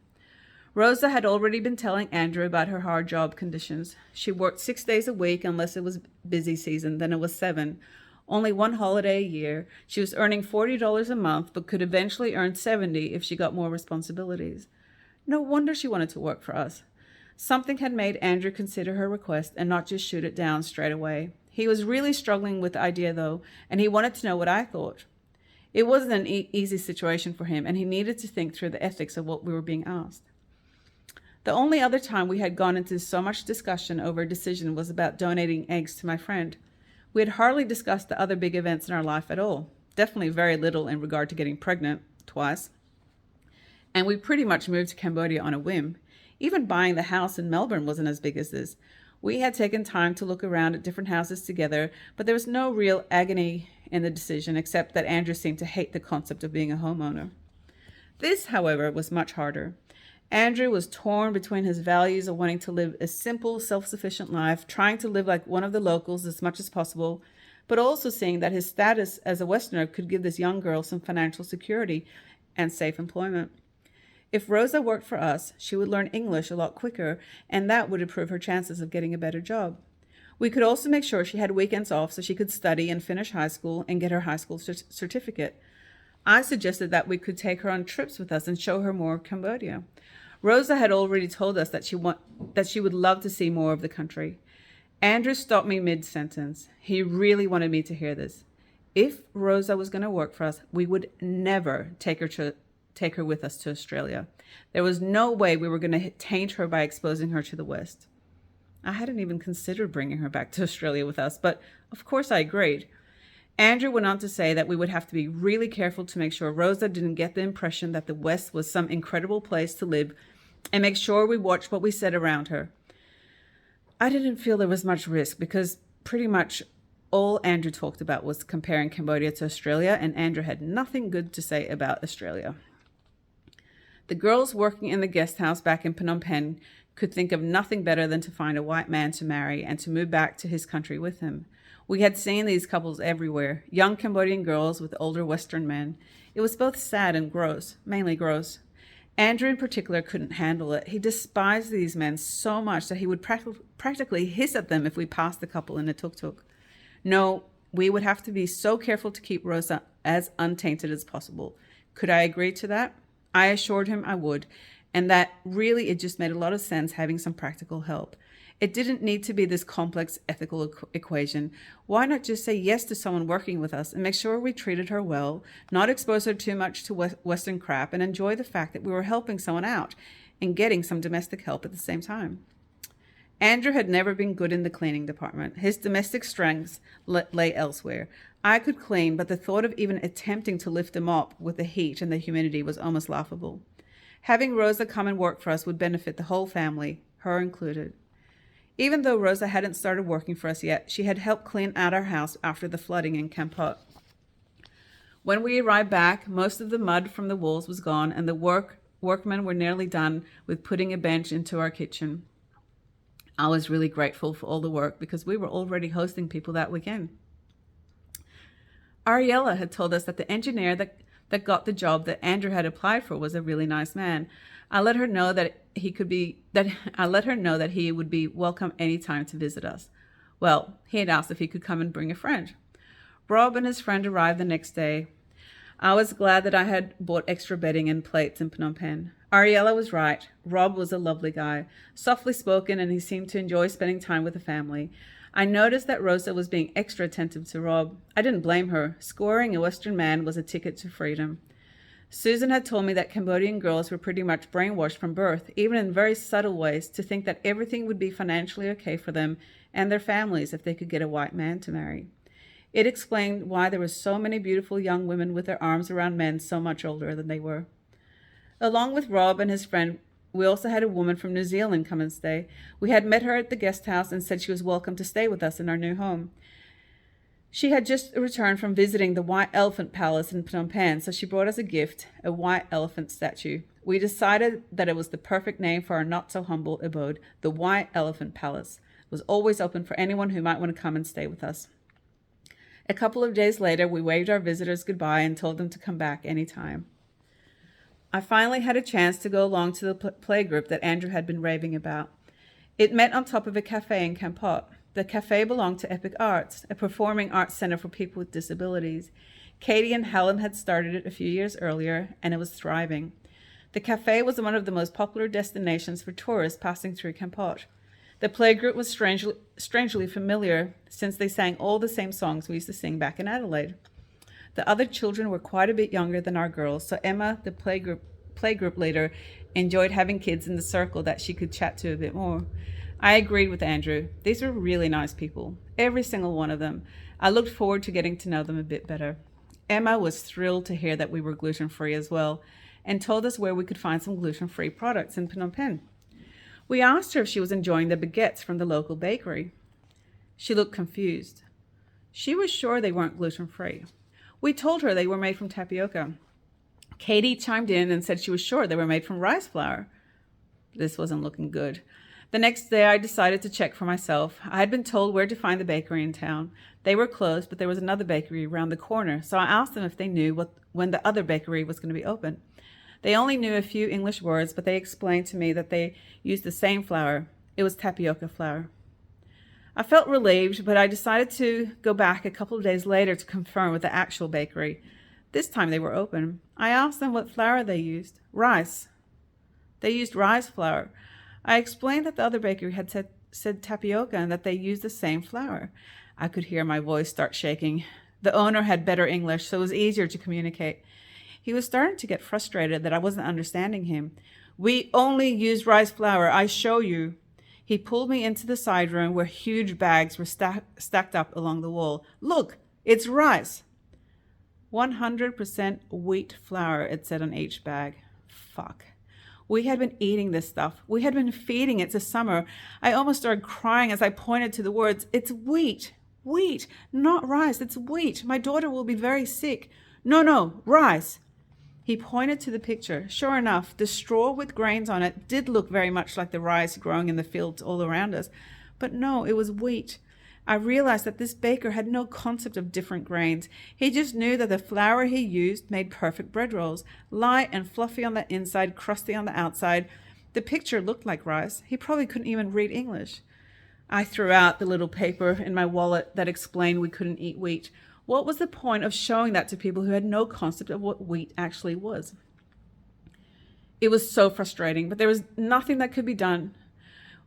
Rosa had already been telling Andrew about her hard job conditions. She worked 6 days a week unless it was busy season, then it was 7. Only one holiday a year. She was earning $40 a month, but could eventually earn $70 if she got more responsibilities. No wonder she wanted to work for us. Something had made Andrew consider her request and not just shoot it down straight away. He was really struggling with the idea, though, and he wanted to know what I thought. It wasn't an easy situation for him, and he needed to think through the ethics of what we were being asked. The only other time we had gone into so much discussion over a decision was about donating eggs to my friend. We had hardly discussed the other big events in our life at all. Definitely very little in regard to getting pregnant twice. And we pretty much moved to Cambodia on a whim. Even buying the house in Melbourne wasn't as big as this. We had taken time to look around at different houses together, but there was no real agony in the decision, except that Andrew seemed to hate the concept of being a homeowner. This, however, was much harder. Andrew was torn between his values of wanting to live a simple, self-sufficient life, trying to live like one of the locals as much as possible, but also seeing that his status as a Westerner could give this young girl some financial security and safe employment. If Rosa worked for us, she would learn English a lot quicker, and that would improve her chances of getting a better job. We could also make sure she had weekends off so she could study and finish high school and get her high school certificate. I suggested that we could take her on trips with us and show her more of Cambodia. Rosa had already told us that she would love to see more of the country. Andrew stopped me mid-sentence. He really wanted me to hear this. If Rosa was going to work for us, we would never take her with us to Australia. There was no way we were going to taint her by exposing her to the West. I hadn't even considered bringing her back to Australia with us, but of course I agreed. Andrew went on to say that we would have to be really careful to make sure Rosa didn't get the impression that the West was some incredible place to live, and make sure we watched what we said around her. I didn't feel there was much risk because pretty much all Andrew talked about was comparing Cambodia to Australia, and Andrew had nothing good to say about Australia. The girls working in the guest house back in Phnom Penh could think of nothing better than to find a white man to marry and to move back to his country with him. We had seen these couples everywhere, young Cambodian girls with older Western men. It was both sad and gross, mainly gross. Andrew in particular couldn't handle it. He despised these men so much that he would practically hiss at them if we passed the couple in a tuk-tuk. No, we would have to be so careful to keep Rosa as untainted as possible. Could I agree to that? I assured him I would, and that really it just made a lot of sense having some practical help. It didn't need to be this complex ethical equation. Why not just say yes to someone working with us and make sure we treated her well, not expose her too much to Western crap, and enjoy the fact that we were helping someone out and getting some domestic help at the same time? Andrew had never been good in the cleaning department. His domestic strengths lay elsewhere. I could clean, but the thought of even attempting to lift him up with the heat and the humidity was almost laughable. Having Rosa come and work for us would benefit the whole family, her included. Even though Rosa hadn't started working for us yet, she had helped clean out our house after the flooding in Kampot. When we arrived back, most of the mud from the walls was gone, and the workmen were nearly done with putting a bench into our kitchen. I was really grateful for all the work because we were already hosting people that weekend. Ariella had told us that the engineer that got the job that Andrew had applied for was a really nice man. I let her know that he would be welcome anytime to visit us. Well, he had asked if he could come and bring a friend. Rob and his friend arrived the next day. I was glad that I had bought extra bedding and plates in Phnom Penh. Ariella was right. Rob was a lovely guy, softly spoken, and he seemed to enjoy spending time with the family. I noticed that Rosa was being extra attentive to Rob. I didn't blame her. Scoring a Western man was a ticket to freedom. Susan had told me that Cambodian girls were pretty much brainwashed from birth, even in very subtle ways, to think that everything would be financially okay for them and their families if they could get a white man to marry. It explained why there were so many beautiful young women with their arms around men so much older than they were. Along with Rob and his friend, we also had a woman from New Zealand come and stay. We had met her at the guest house and said she was welcome to stay with us in our new home. She had just returned from visiting the White Elephant Palace in Phnom Penh, so she brought us a gift, a white elephant statue. We decided that it was the perfect name for our not-so-humble abode. The White Elephant Palace was always open for anyone who might want to come and stay with us. A couple of days later, we waved our visitors goodbye and told them to come back anytime. I finally had a chance to go along to the playgroup that Andrew had been raving about. It met on top of a cafe in Kampot. The cafe belonged to Epic Arts, a performing arts center for people with disabilities. Katie and Helen had started it a few years earlier, and it was thriving. The cafe was one of the most popular destinations for tourists passing through Kampot. The playgroup was strangely familiar, since they sang all the same songs we used to sing back in Adelaide. The other children were quite a bit younger than our girls, so Emma, the playgroup leader, enjoyed having kids in the circle that she could chat to a bit more. I agreed with Andrew. These were really nice people, every single one of them. I looked forward to getting to know them a bit better. Emma was thrilled to hear that we were gluten-free as well, and told us where we could find some gluten-free products in Phnom Penh. We asked her if she was enjoying the baguettes from the local bakery. She looked confused. She was sure they weren't gluten-free. We told her they were made from tapioca. Katie chimed in and said she was sure they were made from rice flour. This wasn't looking good. The next day, I decided to check for myself. I had been told where to find the bakery in town. They were closed, but there was another bakery around the corner, so I asked them if they knew when the other bakery was going to be open. They only knew a few English words, but they explained to me that they used the same flour. It was tapioca flour. I felt relieved, but I decided to go back a couple of days later to confirm with the actual bakery. This time they were open. I asked them what flour they used. Rice. They used rice flour. I explained that the other bakery had said tapioca and that they used the same flour. I could hear my voice start shaking. The owner had better English, so it was easier to communicate. He was starting to get frustrated that I wasn't understanding him. We only use rice flour, I show you. He pulled me into the side room where huge bags were stacked up along the wall. Look, it's rice. 100% wheat flour, it said on each bag. Fuck. We had been eating this stuff. We had been feeding it this summer. I almost started crying as I pointed to the words. It's wheat. Wheat, not rice. It's wheat. My daughter will be very sick. No, rice. He pointed to the picture. Sure enough, the straw with grains on it did look very much like the rice growing in the fields all around us. But no, it was wheat. I realized that this baker had no concept of different grains. He just knew that the flour he used made perfect bread rolls, light and fluffy on the inside, crusty on the outside. The picture looked like rice. He probably couldn't even read English. I threw out the little paper in my wallet that explained we couldn't eat wheat. What was the point of showing that to people who had no concept of what wheat actually was? It was so frustrating, but there was nothing that could be done.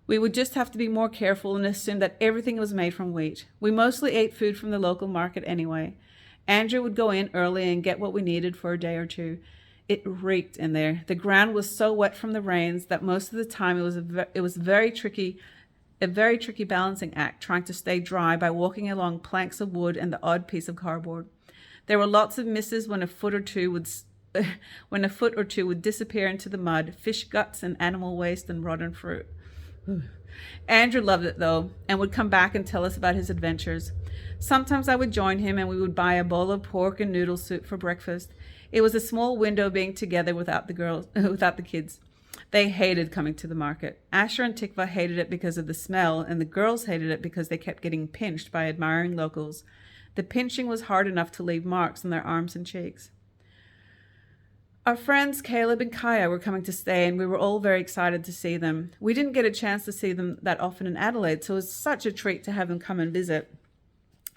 We would just have to be more careful and assume that everything was made from wheat. We mostly ate food from the local market anyway. Andrew would go in early and get what we needed for a day or two. It reeked in there. The ground was so wet from the rains that most of the time it was a very tricky balancing act, trying to stay dry by walking along planks of wood and the odd piece of cardboard. There were lots of misses when a foot or two would disappear into the mud, fish guts and animal waste and rotten fruit. Andrew loved it though, and would come back and tell us about his adventures. Sometimes I would join him and we would buy a bowl of pork and noodle soup for breakfast. It was a small window being together without the kids. They hated coming to the market. Asher and Tikva hated it because of the smell, and the girls hated it because they kept getting pinched by admiring locals. The pinching was hard enough to leave marks on their arms and cheeks. Our friends Caleb and Kaya were coming to stay, and we were all very excited to see them. We didn't get a chance to see them that often in Adelaide, so it was such a treat to have them come and visit.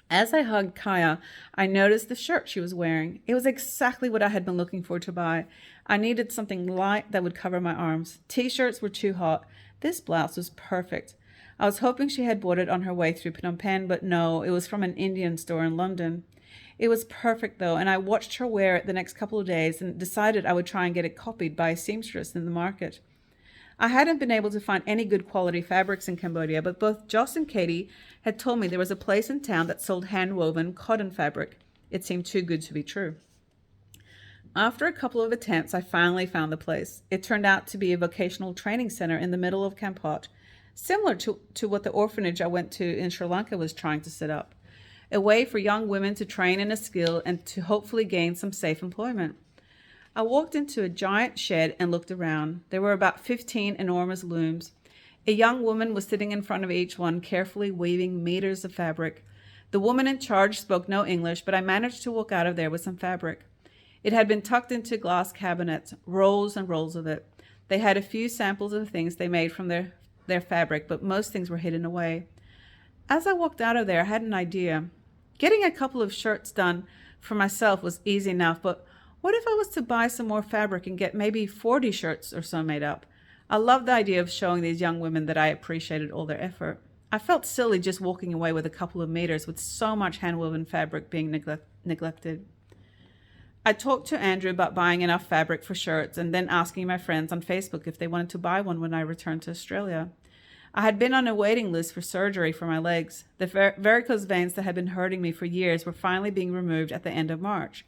As I hugged Kaya, I noticed the shirt she was wearing. It was exactly what I had been looking for to buy. I needed something light that would cover my arms. T-shirts were too hot. This blouse was perfect. I was hoping she had bought it on her way through Phnom Penh, but no, it was from an Indian store in London. It was perfect though, and I watched her wear it the next couple of days and decided I would try and get it copied by a seamstress in the market. I hadn't been able to find any good quality fabrics in Cambodia, but both Joss and Katie had told me there was a place in town that sold hand-woven cotton fabric. It seemed too good to be true. After a couple of attempts, I finally found the place. It turned out to be a vocational training center in the middle of Kampot, similar to what the orphanage I went to in Sri Lanka was trying to set up. A way for young women to train in a skill and to hopefully gain some safe employment. I walked into a giant shed and looked around. There were about 15 enormous looms. A young woman was sitting in front of each one, carefully weaving meters of fabric. The woman in charge spoke no English, but I managed to walk out of there with some fabric. It had been tucked into glass cabinets, rolls and rolls of it. They had a few samples of things they made from their fabric, but most things were hidden away. As I walked out of there, I had an idea. Getting a couple of shirts done for myself was easy enough, but what if I was to buy some more fabric and get maybe 40 shirts or so made up? I loved the idea of showing these young women that I appreciated all their effort. I felt silly just walking away with a couple of meters with so much hand-woven fabric being neglected. I talked to Andrew about buying enough fabric for shirts and then asking my friends on Facebook if they wanted to buy one when I returned to Australia. I had been on a waiting list for surgery for my legs. The varicose veins that had been hurting me for years were finally being removed at the end of March.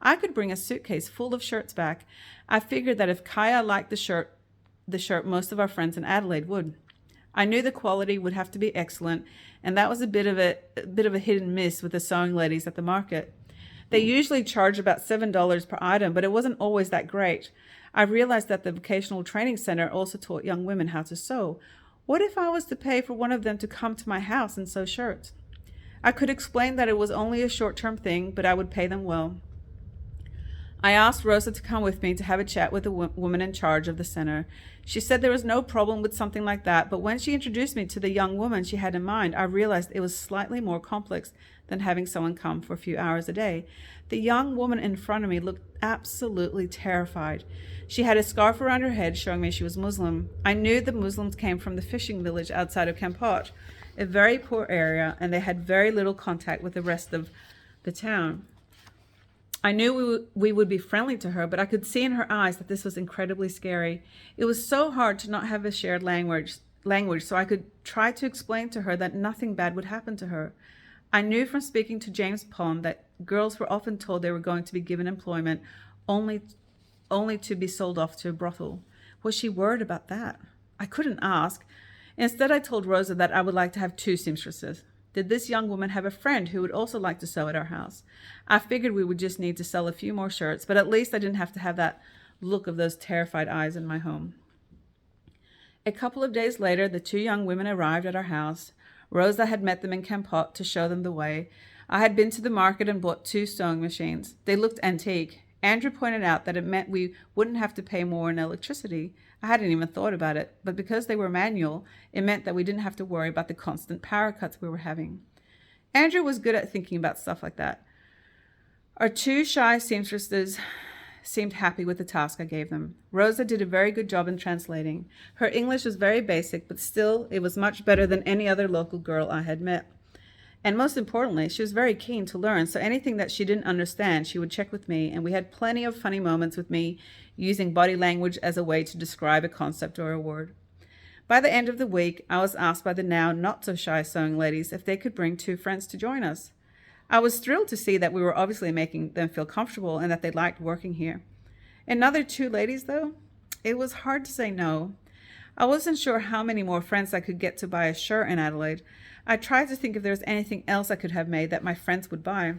I could bring a suitcase full of shirts back. I figured that if Kaya liked the shirt, most of our friends in Adelaide would. I knew the quality would have to be excellent, and that was a bit of a hit and miss with the sewing ladies at the market. They usually charge about $7 per item, but it wasn't always that great. I realized that the vocational training center also taught young women how to sew. What if I was to pay for one of them to come to my house and sew shirts? I could explain that it was only a short-term thing, but I would pay them well. I asked Rosa to come with me to have a chat with the woman in charge of the center. She said there was no problem with something like that, but when she introduced me to the young woman she had in mind, I realized it was slightly more complex than having someone come for a few hours a day. The young woman in front of me looked absolutely terrified. She had a scarf around her head showing me she was Muslim. I knew the Muslims came from the fishing village outside of Kampot, a very poor area, and they had very little contact with the rest of the town. I knew we would be friendly to her, but I could see in her eyes that this was incredibly scary. It was so hard to not have a shared language, so I could try to explain to her that nothing bad would happen to her. I knew from speaking to James Pond that girls were often told they were going to be given employment only to be sold off to a brothel. Was she worried about that? I couldn't ask. Instead, I told Rosa that I would like to have 2 seamstresses. Did this young woman have a friend who would also like to sew at our house? I figured we would just need to sell a few more shirts, but at least I didn't have to have that look of those terrified eyes in my home. A couple of days later, the two young women arrived at our house. Rosa had met them in Kampot to show them the way. I had been to the market and bought 2 sewing machines. They looked antique. Andrew pointed out that it meant we wouldn't have to pay more in electricity. I hadn't even thought about it, but because they were manual, it meant that we didn't have to worry about the constant power cuts we were having. Andrew was good at thinking about stuff like that. Our 2 shy seamstresses seemed happy with the task I gave them. Rosa did a very good job in translating. Her English was very basic, but still it was much better than any other local girl I had met. And most importantly, she was very keen to learn, so anything that she didn't understand, she would check with me, and we had plenty of funny moments with me using body language as a way to describe a concept or a word. By the end of the week, I was asked by the now not-so-shy sewing ladies if they could bring 2 friends to join us. I was thrilled to see that we were obviously making them feel comfortable and that they liked working here. Another 2 ladies, though? It was hard to say no. I wasn't sure how many more friends I could get to buy a shirt in Adelaide. I tried to think if there was anything else I could have made that my friends would buy.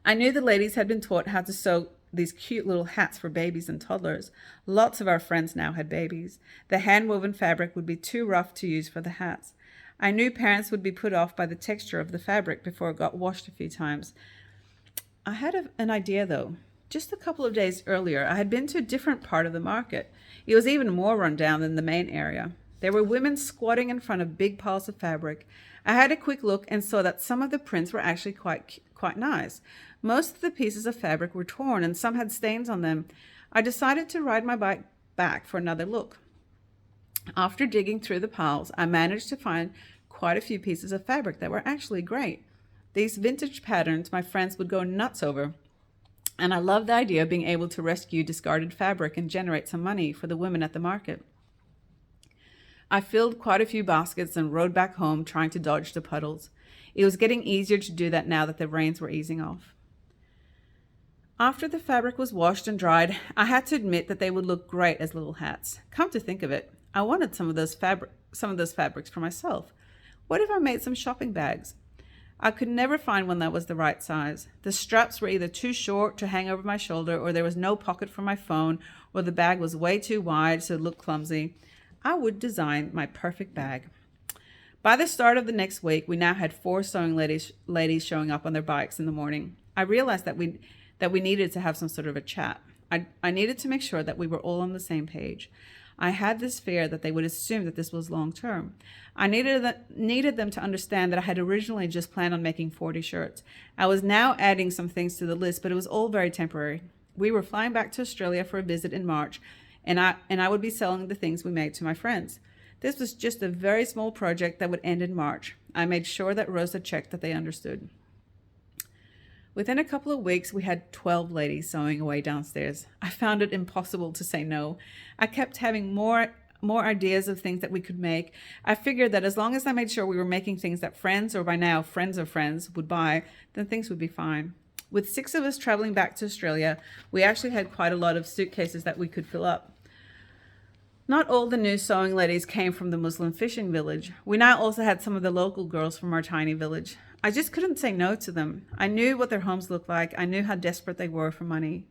I knew the ladies had been taught how to sew these cute little hats for babies and toddlers. Lots of our friends now had babies. The hand-woven fabric would be too rough to use for the hats. I knew parents would be put off by the texture of the fabric before it got washed a few times. I had an idea, though. Just a couple of days earlier, I had been to a different part of the market. It was even more run down than the main area. There were women squatting in front of big piles of fabric. I had a quick look and saw that some of the prints were actually quite nice. Most of the pieces of fabric were torn and some had stains on them. I decided to ride my bike back for another look. After digging through the piles, I managed to find quite a few pieces of fabric that were actually great. These vintage patterns my friends would go nuts over, and I loved the idea of being able to rescue discarded fabric and generate some money for the women at the market. I filled quite a few baskets and rode back home trying to dodge the puddles. It was getting easier to do that now that the rains were easing off. After the fabric was washed and dried, I had to admit that they would look great as little hats. Come to think of it, I wanted some of those fabrics for myself. What if I made some shopping bags? I could never find one that was the right size. The straps were either too short to hang over my shoulder, or there was no pocket for my phone, or the bag was way too wide so it looked clumsy. I would design my perfect bag. By the start of the next week, we now had 4 sewing ladies showing up on their bikes in the morning. I realized that we needed to have some sort of a chat. I needed to make sure that we were all on the same page. I had this fear that they would assume that this was long term. I needed them to understand that I had originally just planned on making 40 shirts. I was now adding some things to the list, but it was all very temporary. We were flying back to Australia for a visit in March, and I would be selling the things we made to my friends. This was just a very small project that would end in March. I made sure that Rosa checked that they understood. Within a couple of weeks, we had 12 ladies sewing away downstairs. I found it impossible to say no. I kept having more ideas of things that we could make. I figured that as long as I made sure we were making things that friends, or by now friends of friends, would buy, then things would be fine. With 6 of us traveling back to Australia, we actually had quite a lot of suitcases that we could fill up. Not all the new sewing ladies came from the Muslim fishing village. We now also had some of the local girls from our tiny village. I just couldn't say no to them. I knew what their homes looked like. I knew how desperate they were for money.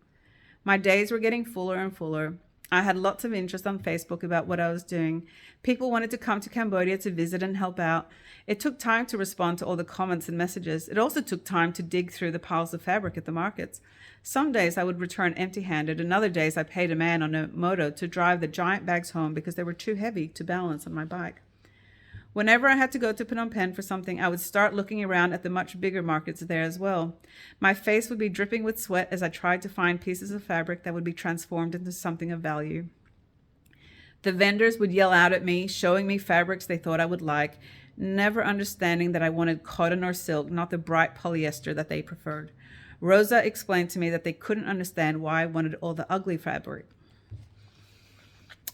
My days were getting fuller and fuller. I had lots of interest on Facebook about what I was doing. People wanted to come to Cambodia to visit and help out. It took time to respond to all the comments and messages. It also took time to dig through the piles of fabric at the markets. Some days I would return empty-handed, and other days I paid a man on a moto to drive the giant bags home because they were too heavy to balance on my bike. Whenever I had to go to Phnom Penh for something, I would start looking around at the much bigger markets there as well. My face would be dripping with sweat as I tried to find pieces of fabric that would be transformed into something of value. The vendors would yell out at me, showing me fabrics they thought I would like, never understanding that I wanted cotton or silk, not the bright polyester that they preferred. Rosa explained to me that they couldn't understand why I wanted all the ugly fabric.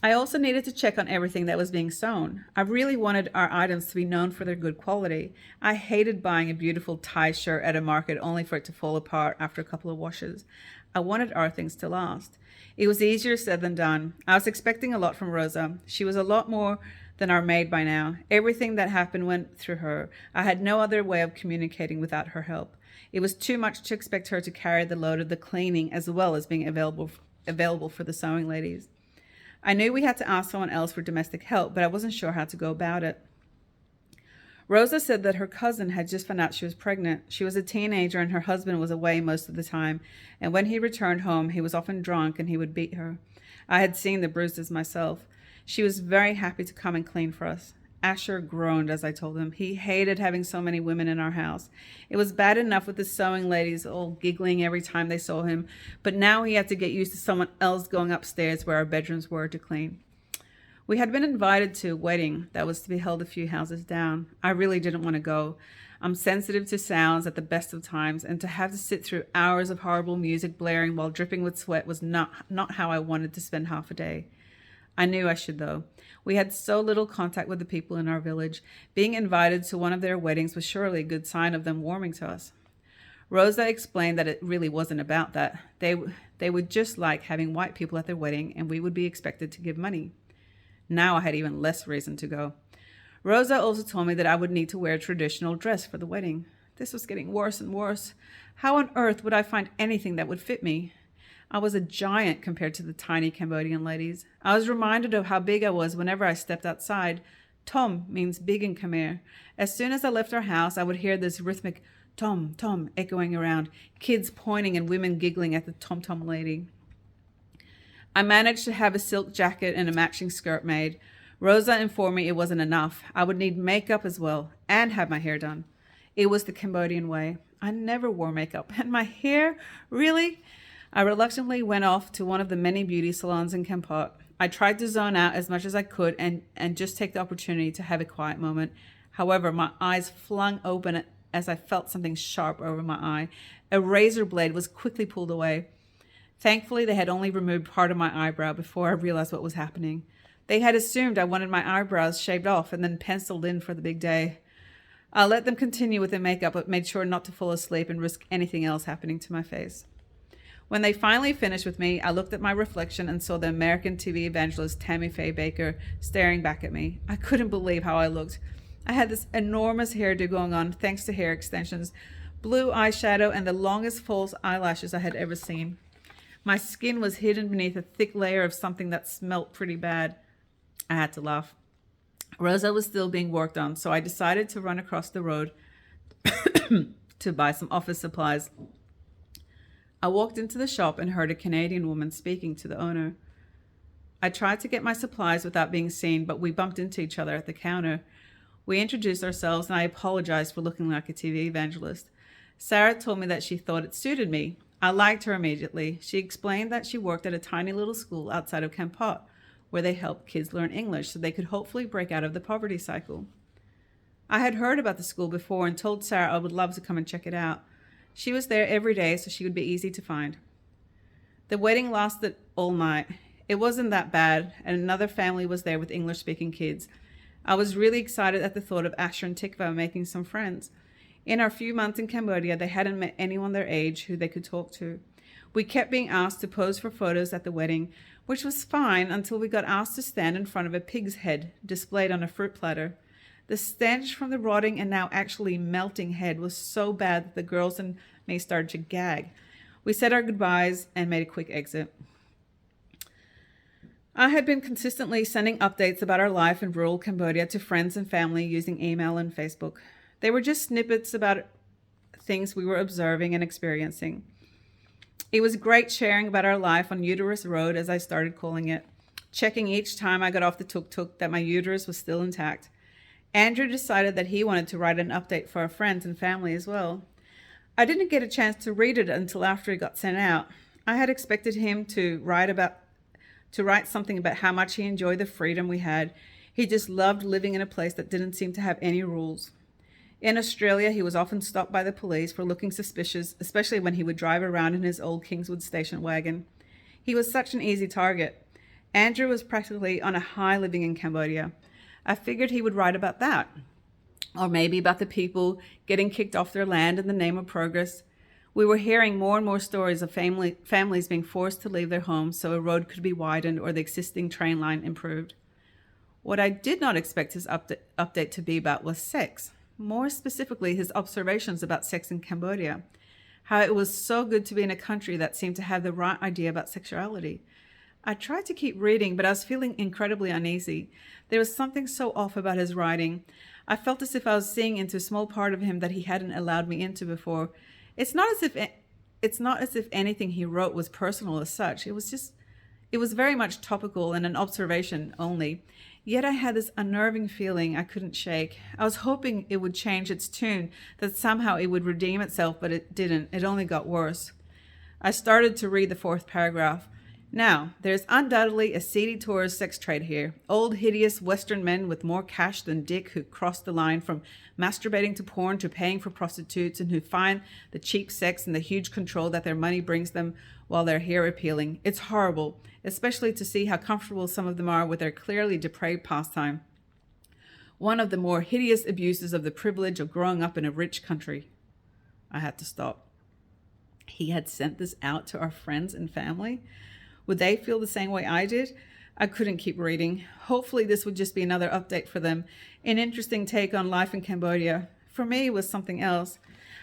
I also needed to check on everything that was being sewn. I really wanted our items to be known for their good quality. I hated buying a beautiful tie shirt at a market only for it to fall apart after a couple of washes. I wanted our things to last. It was easier said than done. I was expecting a lot from Rosa. She was a lot more than our maid by now. Everything that happened went through her. I had no other way of communicating without her help. It was too much to expect her to carry the load of the cleaning as well as being available for the sewing ladies. I knew we had to ask someone else for domestic help, but I wasn't sure how to go about it. Rosa said that her cousin had just found out she was pregnant. She was a teenager and her husband was away most of the time, and when he returned home, he was often drunk and he would beat her. I had seen the bruises myself. She was very happy to come and clean for us. Asher groaned as I told him. He hated having so many women in our house. It was bad enough with the sewing ladies all giggling every time they saw him, but now he had to get used to someone else going upstairs where our bedrooms were to clean. We had been invited to a wedding that was to be held a few houses down. I really didn't want to go. I'm sensitive to sounds at the best of times, and to have to sit through hours of horrible music blaring while dripping with sweat was not how I wanted to spend half a day. I knew I should, though. We had so little contact with the people in our village. Being invited to one of their weddings was surely a good sign of them warming to us. Rosa explained that it really wasn't about that. They would just like having white people at their wedding, and we would be expected to give money. Now I had even less reason to go. Rosa also told me that I would need to wear a traditional dress for the wedding. This was getting worse and worse. How on earth would I find anything that would fit me? I was a giant compared to the tiny Cambodian ladies. I was reminded of how big I was whenever I stepped outside. Tom means big in Khmer. As soon as I left our house, I would hear this rhythmic tom, tom echoing around, kids pointing and women giggling at the tom-tom lady. I managed to have a silk jacket and a matching skirt made. Rosa informed me it wasn't enough. I would need makeup as well and have my hair done. It was the Cambodian way. I never wore makeup. And my hair? Really? I reluctantly went off to one of the many beauty salons in Kampot. I tried to zone out as much as I could and just take the opportunity to have a quiet moment. However, my eyes flung open as I felt something sharp over my eye. A razor blade was quickly pulled away. Thankfully, they had only removed part of my eyebrow before I realized what was happening. They had assumed I wanted my eyebrows shaved off and then penciled in for the big day. I let them continue with their makeup, but made sure not to fall asleep and risk anything else happening to my face. When they finally finished with me, I looked at my reflection and saw the American TV evangelist Tammy Faye Baker staring back at me. I couldn't believe how I looked. I had this enormous hairdo going on thanks to hair extensions, blue eyeshadow, and the longest false eyelashes I had ever seen. My skin was hidden beneath a thick layer of something that smelt pretty bad. I had to laugh. Rosa was still being worked on, so I decided to run across the road to buy some office supplies. I walked into the shop and heard a Canadian woman speaking to the owner. I tried to get my supplies without being seen, but we bumped into each other at the counter. We introduced ourselves, and I apologized for looking like a TV evangelist. Sarah told me that she thought it suited me. I liked her immediately. She explained that she worked at a tiny little school outside of Kampot, where they helped kids learn English so they could hopefully break out of the poverty cycle. I had heard about the school before and told Sarah I would love to come and check it out. She was there every day, so she would be easy to find. The wedding lasted all night. It wasn't that bad, and another family was there with English-speaking kids. I was really excited at the thought of Asher and Tikva making some friends. In our few months in Cambodia, they hadn't met anyone their age who they could talk to. We kept being asked to pose for photos at the wedding, which was fine until we got asked to stand in front of a pig's head displayed on a fruit platter. The stench from the rotting and now actually melting head was so bad that the girls and me started to gag. We said our goodbyes and made a quick exit. I had been consistently sending updates about our life in rural Cambodia to friends and family using email and Facebook. They were just snippets about things we were observing and experiencing. It was great sharing about our life on Uterus Road, as I started calling it, checking each time I got off the tuk-tuk that my uterus was still intact. Andrew decided that he wanted to write an update for our friends and family as well. I didn't get a chance to read it until after it got sent out. I had expected him to write something about how much he enjoyed the freedom we had. He just loved living in a place that didn't seem to have any rules. In Australia, he was often stopped by the police for looking suspicious, especially when he would drive around in his old Kingswood station wagon. He was such an easy target. Andrew was practically on a high living in Cambodia. I figured he would write about that, or maybe about the people getting kicked off their land in the name of progress. We were hearing more and more stories of families being forced to leave their homes so a road could be widened or the existing train line improved. What I did not expect his update to be about was sex, more specifically, his observations about sex in Cambodia. How it was so good to be in a country that seemed to have the right idea about sexuality. I tried to keep reading, but I was feeling incredibly uneasy. There was something so off about his writing. I felt as if I was seeing into a small part of him that he hadn't allowed me into before. It's not as if it's not as if anything he wrote was personal as such. It was very much topical and an observation only. Yet I had this unnerving feeling I couldn't shake. I was hoping it would change its tune, that somehow it would redeem itself, but it didn't. It only got worse. I started to read the fourth paragraph. Now, there's undoubtedly a seedy tourist sex trade here. Old, hideous Western men with more cash than Dick who cross the line from masturbating to porn to paying for prostitutes and who find the cheap sex and the huge control that their money brings them while they're here appealing. It's horrible, especially to see how comfortable some of them are with their clearly depraved pastime. One of the more hideous abuses of the privilege of growing up in a rich country. I had to stop. He had sent this out to our friends and family. Would they feel the same way I did? I couldn't keep reading. Hopefully this would just be another update for them. An interesting take on life in Cambodia. For me, it was something else.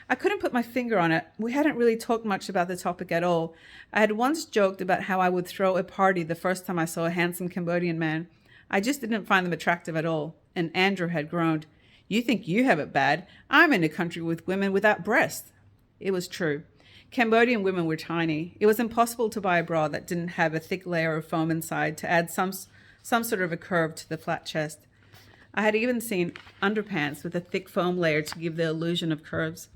I couldn't put my finger on it. We hadn't really talked much about the topic at all. I had once joked about how I would throw a party the first time I saw a handsome Cambodian man. I just didn't find them attractive at all. And Andrew had groaned. You think you have it bad? I'm in a country with women without breasts. It was true. Cambodian women were tiny. It was impossible to buy a bra that didn't have a thick layer of foam inside to add some sort of a curve to the flat chest. I had even seen underpants with a thick foam layer to give the illusion of curves.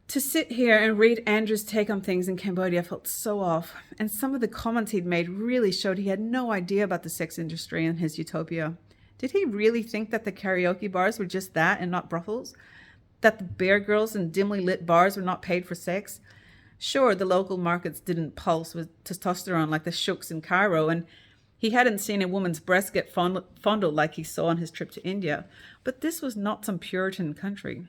To sit here and read Andrew's take on things in Cambodia felt so off, and some of the comments he'd made really showed he had no idea about the sex industry in his utopia. Did he really think that the karaoke bars were just that and not brothels? That the bear girls and dimly lit bars were not paid for sex? Sure, the local markets didn't pulse with testosterone like the shooks in Cairo, and he hadn't seen a woman's breast get fondled like he saw on his trip to India, but this was not some Puritan country.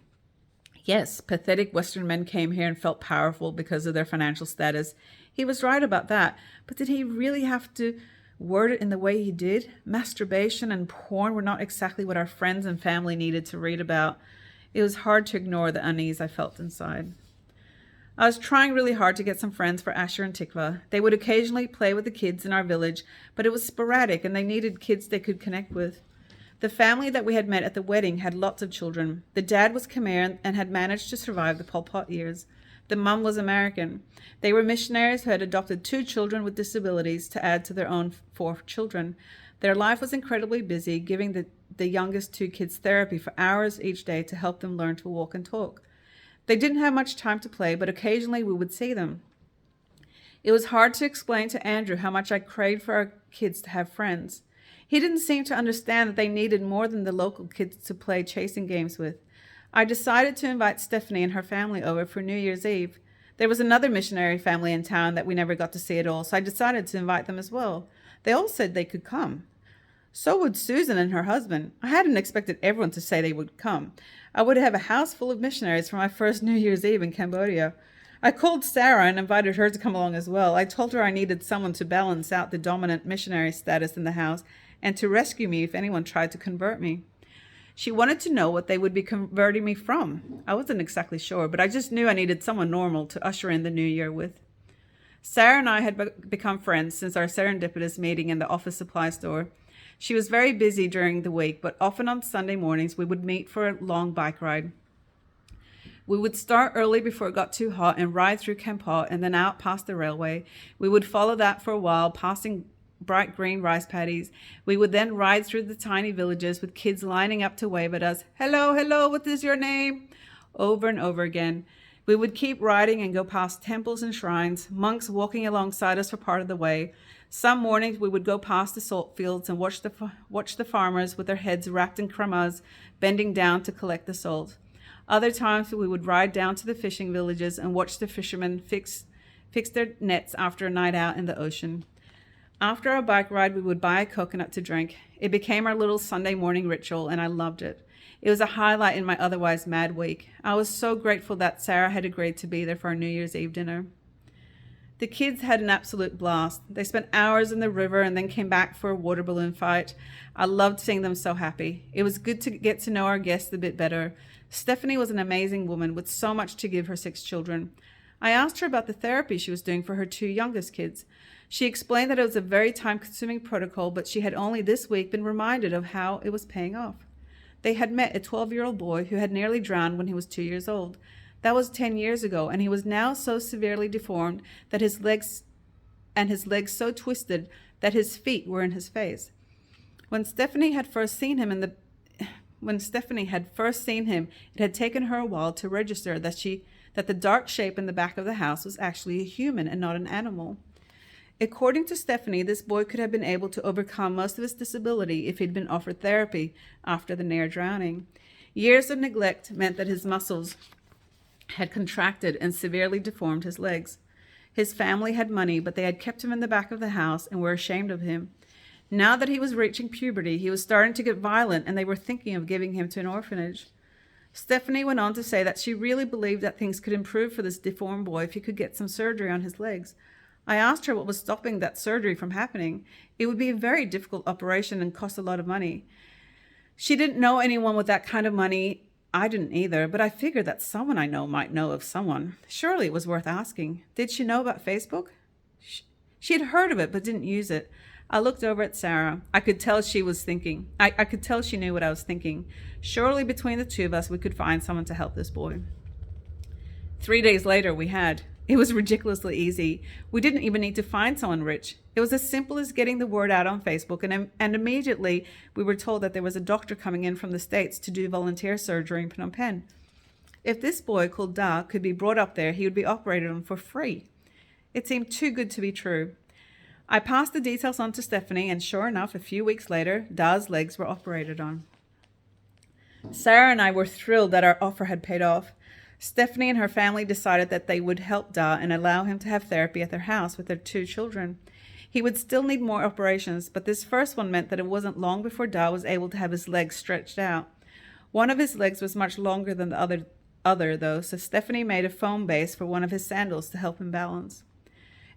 Yes, pathetic Western men came here and felt powerful because of their financial status. He was right about that, but did he really have to word it in the way he did? Masturbation and porn were not exactly what our friends and family needed to read about. It was hard to ignore the unease I felt inside. I was trying really hard to get some friends for Asher and Tikva. They would occasionally play with the kids in our village, but it was sporadic and they needed kids they could connect with. The family that we had met at the wedding had lots of children. The dad was Khmer and had managed to survive the Pol Pot years. The mum was American. They were missionaries who had adopted 2 children with disabilities to add to their own 4 children. Their life was incredibly busy, giving the youngest 2 kids therapy for hours each day to help them learn to walk and talk. They didn't have much time to play, but occasionally we would see them. It was hard to explain to Andrew how much I craved for our kids to have friends. He didn't seem to understand that they needed more than the local kids to play chasing games with. I decided to invite Stephanie and her family over for New Year's Eve. There was another missionary family in town that we never got to see at all, so I decided to invite them as well. They all said they could come. So would Susan and her husband. I hadn't expected everyone to say they would come. I would have a house full of missionaries for my first New Year's Eve in Cambodia. I called Sarah and invited her to come along as well. I told her I needed someone to balance out the dominant missionary status in the house and to rescue me if anyone tried to convert me. She wanted to know what they would be converting me from. I wasn't exactly sure, but I just knew I needed someone normal to usher in the new year with. Sarah and I had become friends since our serendipitous meeting in the office supply store. She was very busy during the week, but often on Sunday mornings we would meet for a long bike ride. We would start early before it got too hot and ride through Kampot and then out past the railway. We would follow that for a while, passing bright green rice paddies. We would then ride through the tiny villages with kids lining up to wave at us. Hello, hello, what is your name? Over and over again. We would keep riding and go past temples and shrines, monks walking alongside us for part of the way. Some mornings we would go past the salt fields and watch the farmers with their heads wrapped in kramaz, bending down to collect the salt. Other times we would ride down to the fishing villages and watch the fishermen fix their nets after a night out in the ocean. After our bike ride, we would buy a coconut to drink. It became our little Sunday morning ritual, and I loved it. It was a highlight in my otherwise mad week. I was so grateful that Sarah had agreed to be there for our New Year's Eve dinner. The kids had an absolute blast. They spent hours in the river and then came back for a water balloon fight. I loved seeing them so happy. It was good to get to know our guests a bit better. Stephanie was an amazing woman with so much to give her 6 children. I asked her about the therapy she was doing for her 2 youngest kids. She explained that it was a very time-consuming protocol, but she had only this week been reminded of how it was paying off. They had met a 12-year-old boy who had nearly drowned when he was 2 years old. That was 10 years ago, and he was now so severely deformed that his legs so twisted that his feet were in his face. When Stephanie had first seen him, it had taken her a while to register that the dark shape in the back of the house was actually a human and not an animal. According to Stephanie, this boy could have been able to overcome most of his disability if he'd been offered therapy after the near drowning. Years of neglect meant that his muscles had contracted and severely deformed his legs. His family had money, but they had kept him in the back of the house and were ashamed of him. Now that he was reaching puberty, he was starting to get violent, and they were thinking of giving him to an orphanage. Stephanie went on to say that she really believed that things could improve for this deformed boy if he could get some surgery on his legs. I asked her what was stopping that surgery from happening. It would be a very difficult operation and cost a lot of money. She didn't know anyone with that kind of money. I didn't either, but I figured that someone I know might know of someone. Surely it was worth asking. Did she know about Facebook? She had heard of it, but didn't use it. I looked over at Sarah. I could tell she was thinking. I could tell she knew what I was thinking. Surely between the 2 of us, we could find someone to help this boy. 3 days later, we had. It was ridiculously easy. We didn't even need to find someone rich. It was as simple as getting the word out on Facebook, and immediately we were told that there was a doctor coming in from the States to do volunteer surgery in Phnom Penh. If this boy called Da could be brought up there, he would be operated on for free. It seemed too good to be true. I passed the details on to Stephanie, and sure enough, a few weeks later, Da's legs were operated on. Sarah and I were thrilled that our offer had paid off. Stephanie and her family decided that they would help Da and allow him to have therapy at their house with their 2 children. He would still need more operations, but this first one meant that it wasn't long before Da was able to have his legs stretched out. One of his legs was much longer than the other though, so Stephanie made a foam base for one of his sandals to help him balance.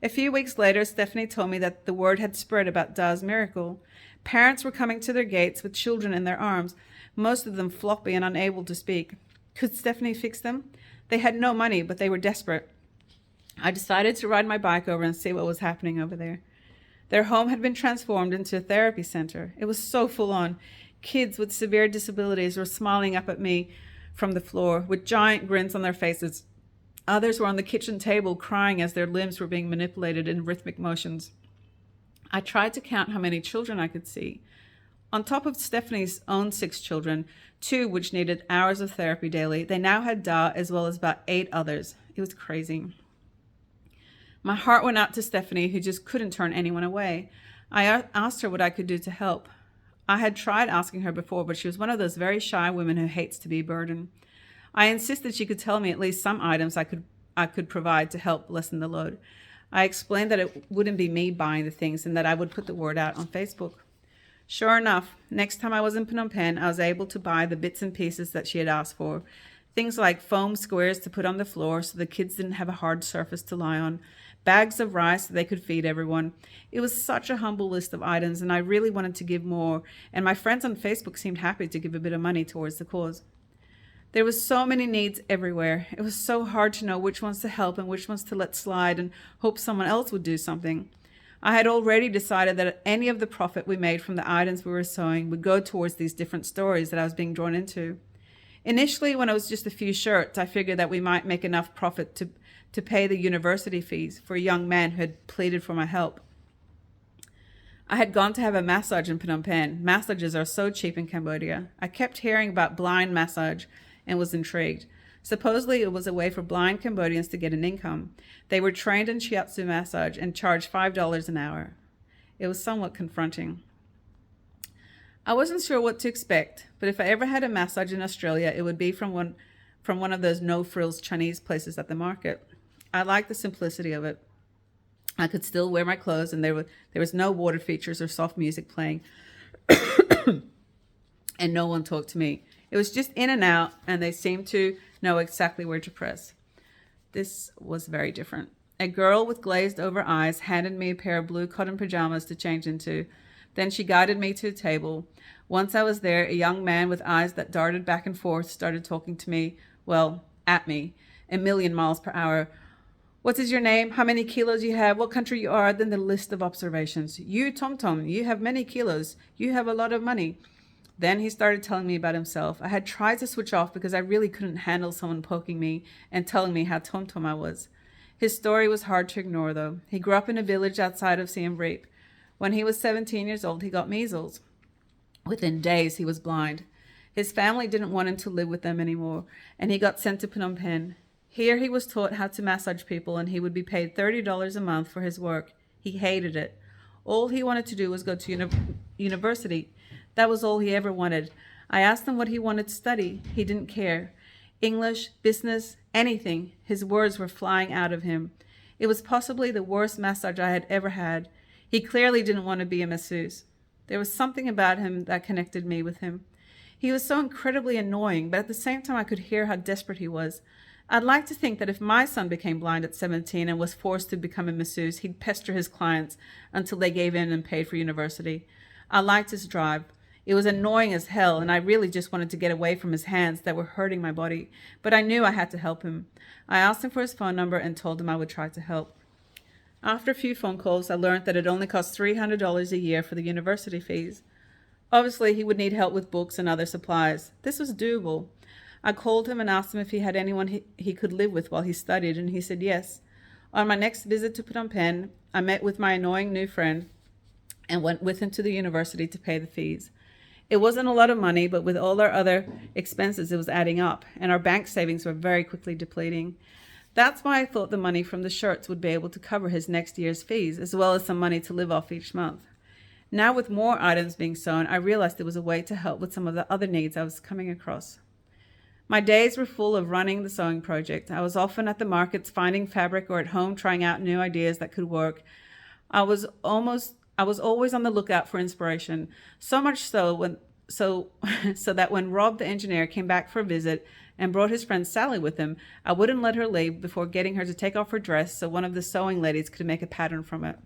A few weeks later, Stephanie told me that the word had spread about Da's miracle. Parents were coming to their gates with children in their arms, most of them floppy and unable to speak. Could Stephanie fix them? They had no money, but they were desperate. I decided to ride my bike over and see what was happening over there. Their home had been transformed into a therapy center. It was so full on. Kids with severe disabilities were smiling up at me from the floor with giant grins on their faces. Others were on the kitchen table crying as their limbs were being manipulated in rhythmic motions. I tried to count how many children I could see. On top of Stephanie's own 6 children, 2 which needed hours of therapy daily, they now had Da as well as about 8 others. It was crazy. My heart went out to Stephanie, who just couldn't turn anyone away. I asked her what I could do to help. I had tried asking her before, but she was one of those very shy women who hates to be a burden. I insisted she could tell me at least some items I could provide to help lessen the load. I explained that it wouldn't be me buying the things and that I would put the word out on Facebook. Sure enough, next time I was in Phnom Penh, I was able to buy the bits and pieces that she had asked for. Things like foam squares to put on the floor so the kids didn't have a hard surface to lie on, bags of rice so they could feed everyone. It was such a humble list of items, and I really wanted to give more, and my friends on Facebook seemed happy to give a bit of money towards the cause. There was so many needs everywhere. It was so hard to know which ones to help and which ones to let slide and hope someone else would do something. I had already decided that any of the profit we made from the items we were sewing would go towards these different stories that I was being drawn into. Initially, when it was just a few shirts, I figured that we might make enough profit to pay the university fees for a young man who had pleaded for my help. I had gone to have a massage in Phnom Penh. Massages are so cheap in Cambodia. I kept hearing about blind massage and was intrigued. Supposedly, it was a way for blind Cambodians to get an income. They were trained in shiatsu massage and charged $5 an hour. It was somewhat confronting. I wasn't sure what to expect, but if I ever had a massage in Australia, it would be from one of those no-frills Chinese places at the market. I liked the simplicity of it. I could still wear my clothes, and there was no water features or soft music playing, and no one talked to me. It was just in and out, and they seemed to know exactly where to press. This was very different. A girl with glazed over eyes handed me a pair of blue cotton pajamas to change into. Then she guided me to a table. Once I was there, a young man with eyes that darted back and forth started talking to me, well, at me, a million miles per hour. What is your name? How many kilos you have? What country you are? Then the list of observations. You, Tom Tom, you have many kilos. You have a lot of money. Then he started telling me about himself. I had tried to switch off because I really couldn't handle someone poking me and telling me how Tom Tom I was. His story was hard to ignore, though. He grew up in a village outside of Siem Reap. When he was 17 years old, he got measles. Within days, he was blind. His family didn't want him to live with them anymore, and he got sent to Phnom Penh. Here he was taught how to massage people, and he would be paid $30 a month for his work. He hated it. All he wanted to do was go to university. That was all he ever wanted. I asked him what he wanted to study. He didn't care. English, business, anything. His words were flying out of him. It was possibly the worst massage I had ever had. He clearly didn't want to be a masseuse. There was something about him that connected me with him. He was so incredibly annoying, but at the same time I could hear how desperate he was. I'd like to think that if my son became blind at 17 and was forced to become a masseuse, he'd pester his clients until they gave in and paid for university. I liked his drive. It was annoying as hell, and I really just wanted to get away from his hands that were hurting my body, but I knew I had to help him. I asked him for his phone number and told him I would try to help. After a few phone calls, I learned that it only cost $300 a year for the university fees. Obviously, he would need help with books and other supplies. This was doable. I called him and asked him if he had anyone he could live with while he studied, and he said yes. On my next visit to Phnom Penh, I met with my annoying new friend and went with him to the university to pay the fees. It wasn't a lot of money, but with all our other expenses, it was adding up, and our bank savings were very quickly depleting. That's why I thought the money from the shirts would be able to cover his next year's fees, as well as some money to live off each month. Now, with more items being sewn, I realized there was a way to help with some of the other needs I was coming across. My days were full of running the sewing project. I was often at the markets finding fabric or at home trying out new ideas that could work. I was always on the lookout for inspiration, so much so that when Rob the engineer came back for a visit and brought his friend Sally with him, I wouldn't let her leave before getting her to take off her dress so one of the sewing ladies could make a pattern from it.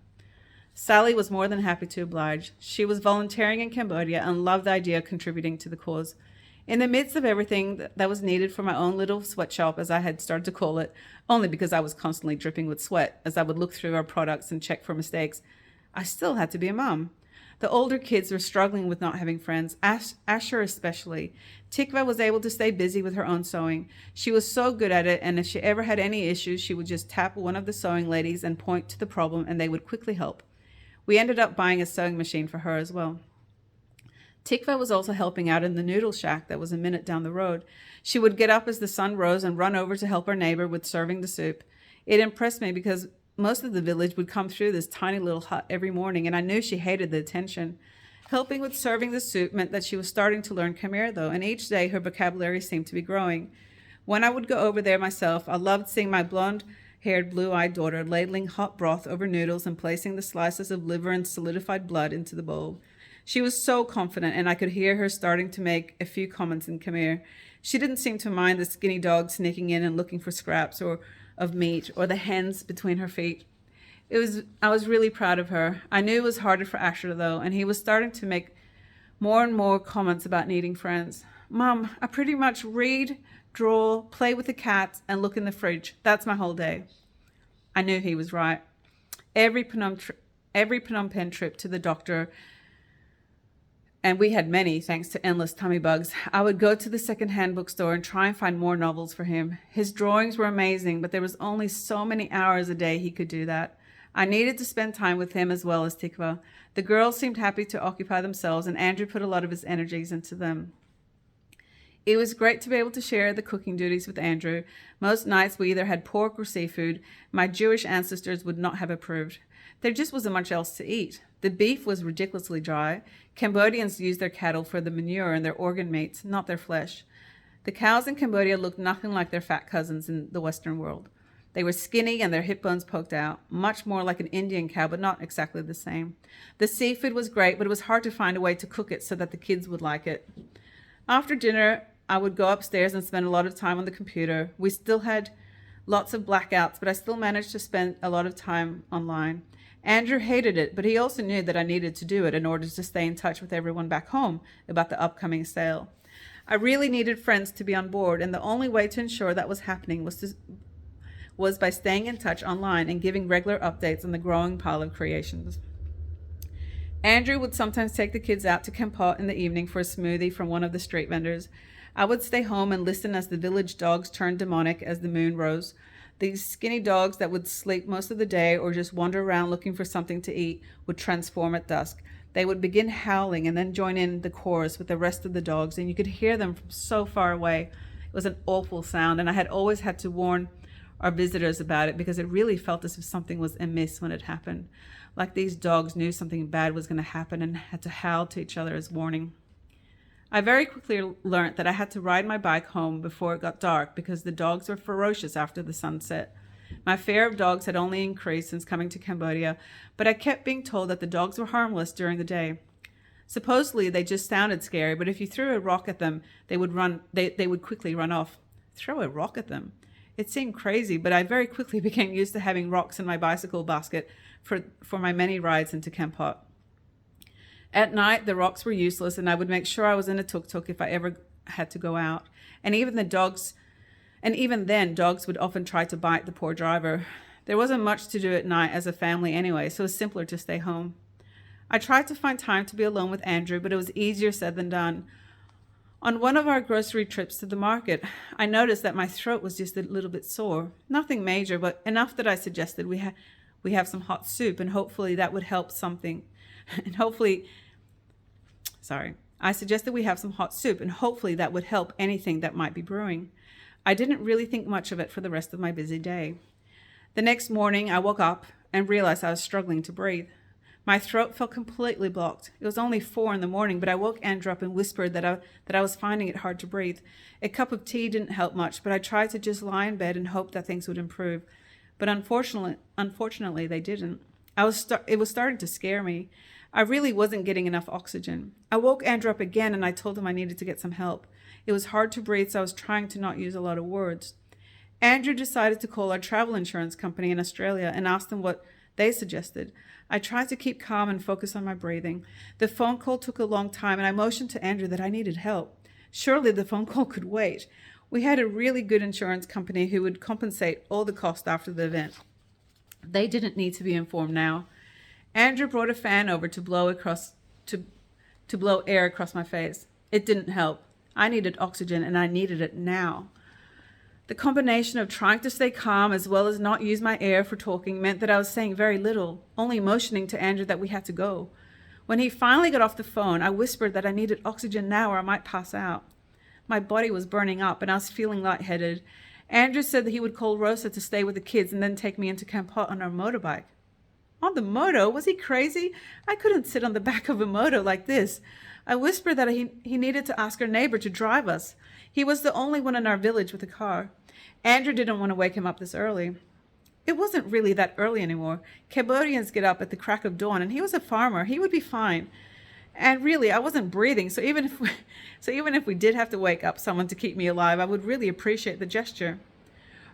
Sally was more than happy to oblige. She was volunteering in Cambodia and loved the idea of contributing to the cause. In the midst of everything that was needed for my own little sweatshop, as I had started to call it, only because I was constantly dripping with sweat as I would look through our products and check for mistakes, I still had to be a mom. The older kids were struggling with not having friends, Asher especially. Tikva was able to stay busy with her own sewing. She was so good at it, and if she ever had any issues, she would just tap one of the sewing ladies and point to the problem, and they would quickly help. We ended up buying a sewing machine for her as well. Tikva was also helping out in the noodle shack that was a minute down the road. She would get up as the sun rose and run over to help her neighbor with serving the soup. It impressed me because most of the village would come through this tiny little hut every morning, and I knew she hated the attention. Helping with serving the soup meant that she was starting to learn Khmer, though, and each day her vocabulary seemed to be growing. When I would go over there myself, I loved seeing my blonde-haired, blue-eyed daughter ladling hot broth over noodles and placing the slices of liver and solidified blood into the bowl. She was so confident, and I could hear her starting to make a few comments in Khmer. She didn't seem to mind the skinny dog sneaking in and looking for scraps of meat, or the hens between her feet. I was really proud of her. I knew it was harder for Asher, though, and he was starting to make more and more comments about needing friends. Mom, I pretty much read, draw, play with the cats, and look in the fridge. That's my whole day. I knew he was right. Every Phnom Penh trip to the doctor, and we had many thanks to endless tummy bugs, I would go to the second-hand bookstore and try and find more novels for him. His drawings were amazing, but there was only so many hours a day he could do that. I needed to spend time with him as well as Tikva. The girls seemed happy to occupy themselves, and Andrew put a lot of his energies into them. It was great to be able to share the cooking duties with Andrew. Most nights we either had pork or seafood. My Jewish ancestors would not have approved. There just wasn't much else to eat. The beef was ridiculously dry. Cambodians used their cattle for the manure and their organ meats, not their flesh. The cows in Cambodia looked nothing like their fat cousins in the Western world. They were skinny and their hip bones poked out, much more like an Indian cow, but not exactly the same. The seafood was great, but it was hard to find a way to cook it so that the kids would like it. After dinner, I would go upstairs and spend a lot of time on the computer. We still had lots of blackouts, but I still managed to spend a lot of time online. Andrew hated it, but he also knew that I needed to do it in order to stay in touch with everyone back home about the upcoming sale. I really needed friends to be on board, and the only way to ensure that was happening was by staying in touch online and giving regular updates on the growing pile of creations. Andrew would sometimes take the kids out to Kempot in the evening for a smoothie from one of the street vendors. I would stay home and listen as the village dogs turned demonic as the moon rose. These skinny dogs that would sleep most of the day or just wander around looking for something to eat would transform at dusk. They would begin howling and then join in the chorus with the rest of the dogs, and you could hear them from so far away. It was an awful sound, and I had always had to warn our visitors about it because it really felt as if something was amiss when it happened. Like these dogs knew something bad was going to happen and had to howl to each other as warning. I very quickly learned that I had to ride my bike home before it got dark because the dogs were ferocious after the sunset. My fear of dogs had only increased since coming to Cambodia, but I kept being told that the dogs were harmless during the day. Supposedly, they just sounded scary, but if you threw a rock at them, they would quickly run off. Throw a rock at them? It seemed crazy, but I very quickly became used to having rocks in my bicycle basket for my many rides into Kempot. At night, the rocks were useless, and I would make sure I was in a tuk-tuk if I ever had to go out. And even then, dogs would often try to bite the poor driver. There wasn't much to do at night as a family anyway, so it was simpler to stay home. I tried to find time to be alone with Andrew, but it was easier said than done. On one of our grocery trips to the market, I noticed that my throat was just a little bit sore. Nothing major, but enough that I suggested we have some hot soup, and hopefully that would help something. I suggested we have some hot soup, and hopefully that would help anything that might be brewing. I didn't really think much of it for the rest of my busy day. The next morning, I woke up and realized I was struggling to breathe. My throat felt completely blocked. It was only 4 a.m, but I woke Andrew up and whispered that I was finding it hard to breathe. A cup of tea didn't help much, but I tried to just lie in bed and hope that things would improve. But unfortunately, they didn't. It was starting to scare me. I really wasn't getting enough oxygen. I woke Andrew up again and I told him I needed to get some help. It was hard to breathe, so I was trying to not use a lot of words. Andrew decided to call our travel insurance company in Australia and ask them what they suggested. I tried to keep calm and focus on my breathing. The phone call took a long time, and I motioned to Andrew that I needed help. Surely the phone call could wait. We had a really good insurance company who would compensate all the cost after the event. They didn't need to be informed now. Andrew brought a fan over to blow air across my face. It didn't help. I needed oxygen, and I needed it now. The combination of trying to stay calm as well as not use my air for talking meant that I was saying very little, only motioning to Andrew that we had to go. When he finally got off the phone, I whispered that I needed oxygen now or I might pass out. My body was burning up and I was feeling lightheaded. Andrew said that he would call Rosa to stay with the kids and then take me into Kempot on our motorbike. On the moto? Was he crazy? I couldn't sit on the back of a moto like this. I whispered that he needed to ask our neighbor to drive us. He was the only one in our village with a car. Andrew didn't want to wake him up this early. It wasn't really that early anymore. Cambodians get up at the crack of dawn, and he was a farmer. He would be fine. And really, I wasn't breathing, so even if we did have to wake up someone to keep me alive, I would really appreciate the gesture.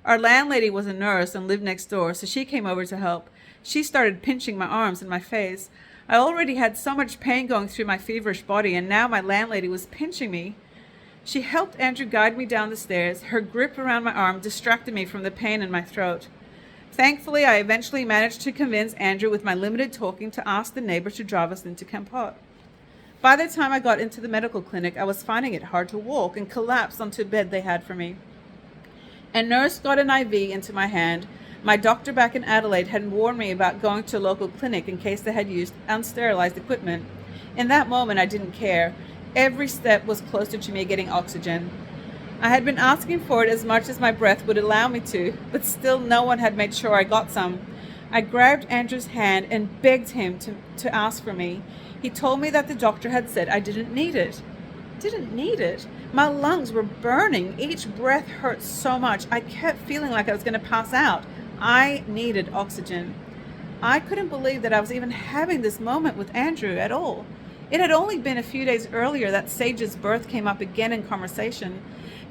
Our landlady was a nurse and lived next door, so she came over to help. She started pinching my arms and my face. I already had so much pain going through my feverish body, and now my landlady was pinching me. She helped Andrew guide me down the stairs. Her grip around my arm distracted me from the pain in my throat. Thankfully, I eventually managed to convince Andrew with my limited talking to ask the neighbor to drive us into Kempot. By the time I got into the medical clinic, I was finding it hard to walk and collapsed onto a bed they had for me. A nurse got an IV into my hand. My doctor back in Adelaide had warned me about going to a local clinic in case they had used unsterilized equipment. In that moment, I didn't care. Every step was closer to me getting oxygen. I had been asking for it as much as my breath would allow me to, but still no one had made sure I got some. I grabbed Andrew's hand and begged him to ask for me. He told me that the doctor had said I didn't need it. Didn't need it? My lungs were burning. Each breath hurt so much. I kept feeling like I was going to pass out. I needed oxygen. I couldn't believe that I was even having this moment with Andrew at all. It had only been a few days earlier that Sage's birth came up again in conversation.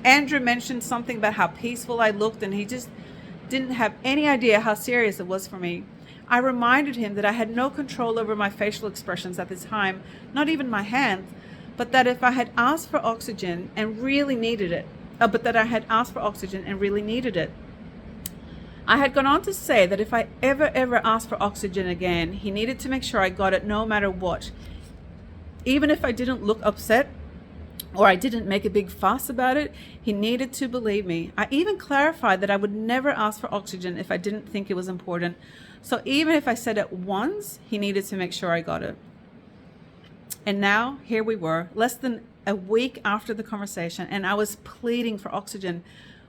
Andrew mentioned something about how peaceful I looked, and he just didn't have any idea how serious it was for me. I reminded him that I had no control over my facial expressions at the time, not even my hands, but that if I had asked for oxygen and really needed it, I had gone on to say that if I ever asked for oxygen again, he needed to make sure I got it no matter what. Even if I didn't look upset or I didn't make a big fuss about it, he needed to believe me. I even clarified that I would never ask for oxygen if I didn't think it was important. So even if I said it once, he needed to make sure I got it. And now, here we were, less than a week after the conversation, and I was pleading for oxygen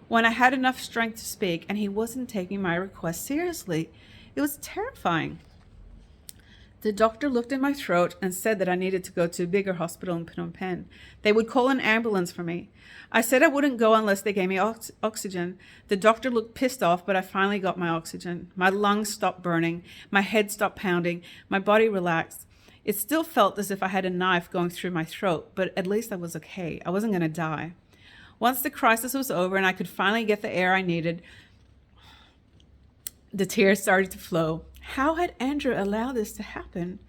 when I had enough strength to speak, and he wasn't taking my request seriously. It was terrifying. The doctor looked in my throat and said that I needed to go to a bigger hospital in Phnom Penh. They would call an ambulance for me. I said I wouldn't go unless they gave me oxygen. The doctor looked pissed off, but I finally got my oxygen. My lungs stopped burning. My head stopped pounding. My body relaxed. It still felt as if I had a knife going through my throat, but at least I was okay. I wasn't going to die. Once the crisis was over and I could finally get the air I needed, the tears started to flow. How had Andrew allowed this to happen?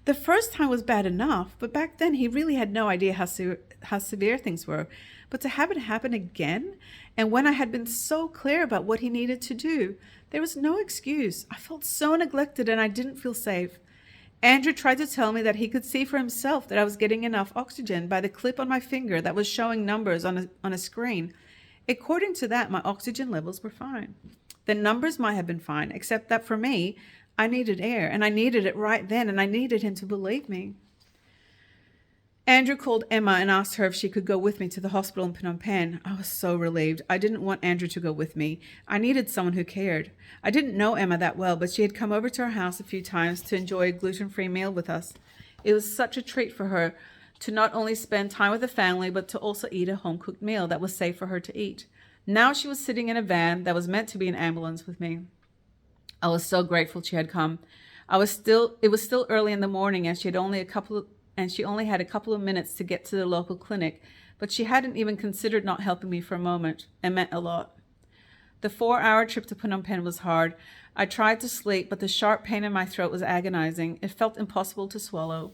The first time was bad enough, but back then he really had no idea how severe things were. But to have it happen again, and when I had been so clear about what he needed to do, there was no excuse. I felt so neglected and I didn't feel safe. Andrew tried to tell me that he could see for himself that I was getting enough oxygen by the clip on my finger that was showing numbers on a screen. According to that, my oxygen levels were fine. The numbers might have been fine, except that for me, I needed air, and I needed it right then, and I needed him to believe me. Andrew called Emma and asked her if she could go with me to the hospital in Phnom Penh. I was so relieved. I didn't want Andrew to go with me. I needed someone who cared. I didn't know Emma that well, but she had come over to our house a few times to enjoy a gluten-free meal with us. It was such a treat for her to not only spend time with the family, but to also eat a home-cooked meal that was safe for her to eat. Now she was sitting in a van that was meant to be an ambulance with me. I was so grateful she had come. It was still early in the morning, and she only had a couple of minutes to get to the local clinic, but she hadn't even considered not helping me for a moment. It meant a lot. The 4-hour trip to Phnom Penh was hard. I tried to sleep, but the sharp pain in my throat was agonizing. It felt impossible to swallow.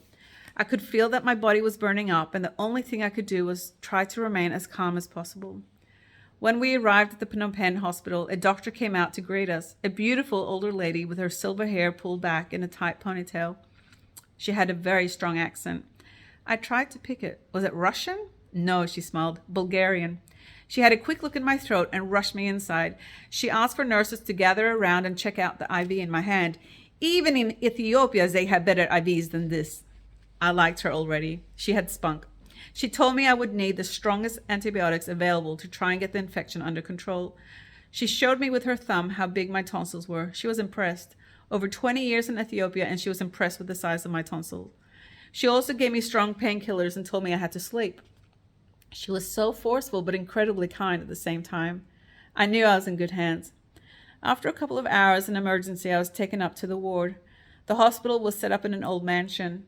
I could feel that my body was burning up, and the only thing I could do was try to remain as calm as possible. When we arrived at the Phnom Penh hospital, a doctor came out to greet us, a beautiful older lady with her silver hair pulled back in a tight ponytail. She had a very strong accent. I tried to pick it. Was it Russian? No, she smiled. Bulgarian. She had a quick look at my throat and rushed me inside. She asked for nurses to gather around and check out the IV in my hand. Even in Ethiopia, they have better IVs than this. I liked her already. She had spunk. She told me I would need the strongest antibiotics available to try and get the infection under control. She showed me with her thumb how big my tonsils were. She was impressed. Over 20 years in Ethiopia, and she was impressed with the size of my tonsil. She also gave me strong painkillers and told me I had to sleep. She was so forceful but incredibly kind at the same time. I knew I was in good hands. After a couple of hours in emergency, I was taken up to the ward. The hospital was set up in an old mansion.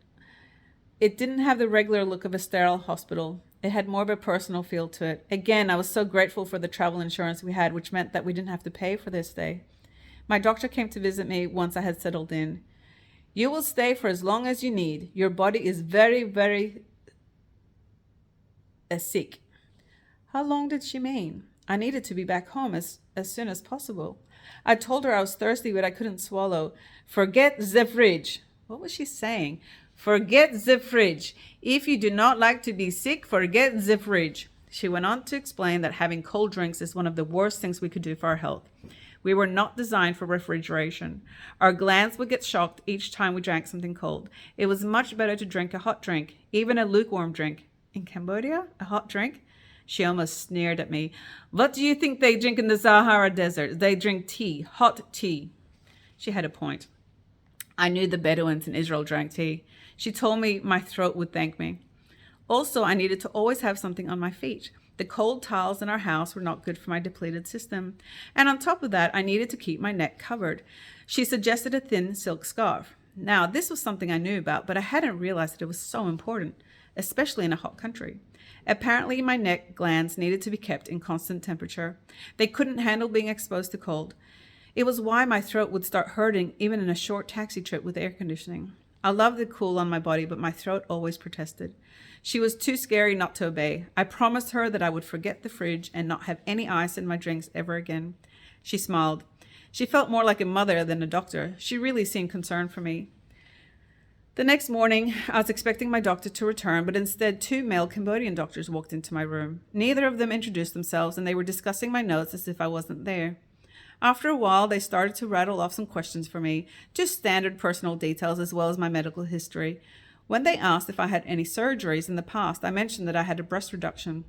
It didn't have the regular look of a sterile hospital. It had more of a personal feel to it. Again, I was so grateful for the travel insurance we had, which meant that we didn't have to pay for this stay. My doctor came to visit me once I had settled in. You will stay for as long as you need. Your body is very, very sick. How long did she mean? I needed to be back home as soon as possible. I told her I was thirsty, but I couldn't swallow. Forget the fridge. What was she saying? Forget the fridge. If you do not like to be sick, forget the fridge. She went on to explain that having cold drinks is one of the worst things we could do for our health. We were not designed for refrigeration. Our glands would get shocked each time we drank something cold. It was much better to drink a hot drink, even a lukewarm drink. In Cambodia, a hot drink? She almost sneered at me. What do you think they drink in the Sahara Desert? They drink tea, hot tea. She had a point. I knew the Bedouins in Israel drank tea. She told me my throat would thank me. Also, I needed to always have something on my feet. The cold tiles in our house were not good for my depleted system. And on top of that, I needed to keep my neck covered. She suggested a thin silk scarf. Now, this was something I knew about, but I hadn't realized that it was so important, especially in a hot country. Apparently, my neck glands needed to be kept in constant temperature. They couldn't handle being exposed to cold. It was why my throat would start hurting even in a short taxi trip with air conditioning. I loved the cool on my body, but my throat always protested. She was too scary not to obey. I promised her that I would forget the fridge and not have any ice in my drinks ever again. She smiled. She felt more like a mother than a doctor. She really seemed concerned for me. The next morning, I was expecting my doctor to return, but instead 2 male Cambodian doctors walked into my room. Neither of them introduced themselves, and they were discussing my notes as if I wasn't there. After a while, they started to rattle off some questions for me, just standard personal details as well as my medical history. When they asked if I had any surgeries in the past, I mentioned that I had a breast reduction.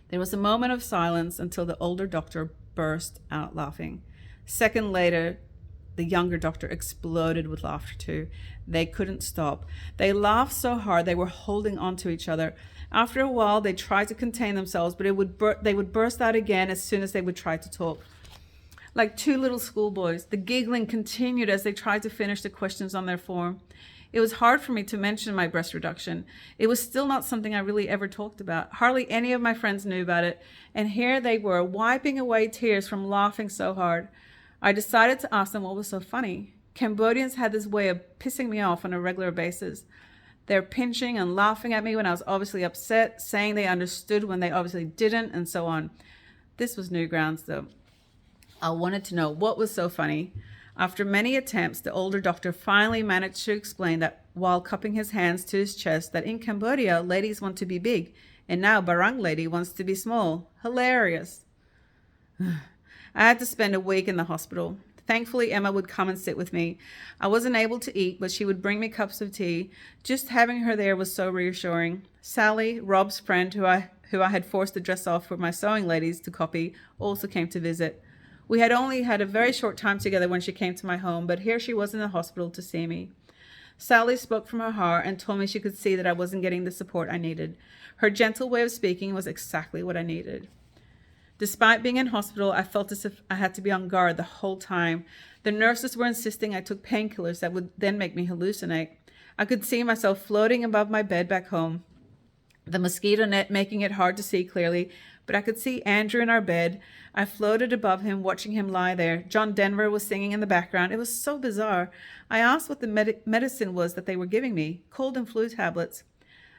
There was a moment of silence until the older doctor burst out laughing. Second later, the younger doctor exploded with laughter too. They couldn't stop. They laughed so hard they were holding on to each other. After a while, they tried to contain themselves, but they would burst out again as soon as they would try to talk. Like 2 little schoolboys, the giggling continued as they tried to finish the questions on their form. It was hard for me to mention my breast reduction. It was still not something I really ever talked about. Hardly any of my friends knew about it, and here they were, wiping away tears from laughing so hard. I decided to ask them what was so funny. Cambodians had this way of pissing me off on a regular basis. They're pinching and laughing at me when I was obviously upset, saying they understood when they obviously didn't, and so on. This was new grounds, though. I wanted to know what was so funny. After many attempts, the older doctor finally managed to explain that while cupping his hands to his chest, that in Cambodia, ladies want to be big, and now Barang lady wants to be small. Hilarious. I had to spend a week in the hospital. Thankfully, Emma would come and sit with me. I wasn't able to eat, but she would bring me cups of tea. Just having her there was so reassuring. Sally, Rob's friend, who I had forced to dress off for my sewing ladies to copy, also came to visit. We had only had a very short time together when she came to my home, but here she was in the hospital to see me. Sally spoke from her heart and told me she could see that I wasn't getting the support I needed. Her gentle way of speaking was exactly what I needed. Despite being in hospital, I felt as if I had to be on guard the whole time. The nurses were insisting I took painkillers that would then make me hallucinate. I could see myself floating above my bed back home, the mosquito net making it hard to see clearly, but I could see Andrew in our bed. I floated above him, watching him lie there. John Denver was singing in the background. It was so bizarre. I asked what the medicine was that they were giving me, cold and flu tablets.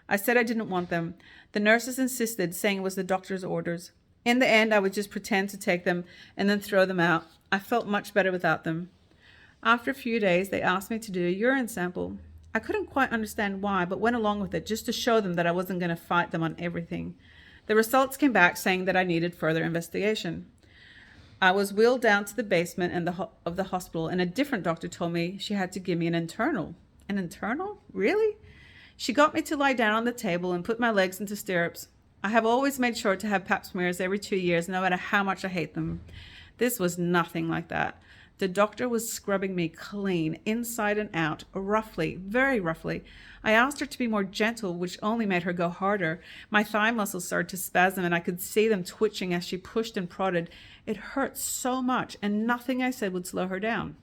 I said I didn't want them. The nurses insisted, saying it was the doctor's orders. In the end, I would just pretend to take them and then throw them out. I felt much better without them. After a few days, they asked me to do a urine sample. I couldn't quite understand why, but went along with it just to show them that I wasn't going to fight them on everything. The results came back saying that I needed further investigation. I was wheeled down to the basement of the hospital, and a different doctor told me she had to give me an internal. An internal? Really? She got me to lie down on the table and put my legs into stirrups. I have always made sure to have pap smears every 2 years, no matter how much I hate them. This was nothing like that. The doctor was scrubbing me clean, inside and out, roughly, very roughly. I asked her to be more gentle, which only made her go harder. My thigh muscles started to spasm, and I could see them twitching as she pushed and prodded. It hurt so much, and nothing I said would slow her down.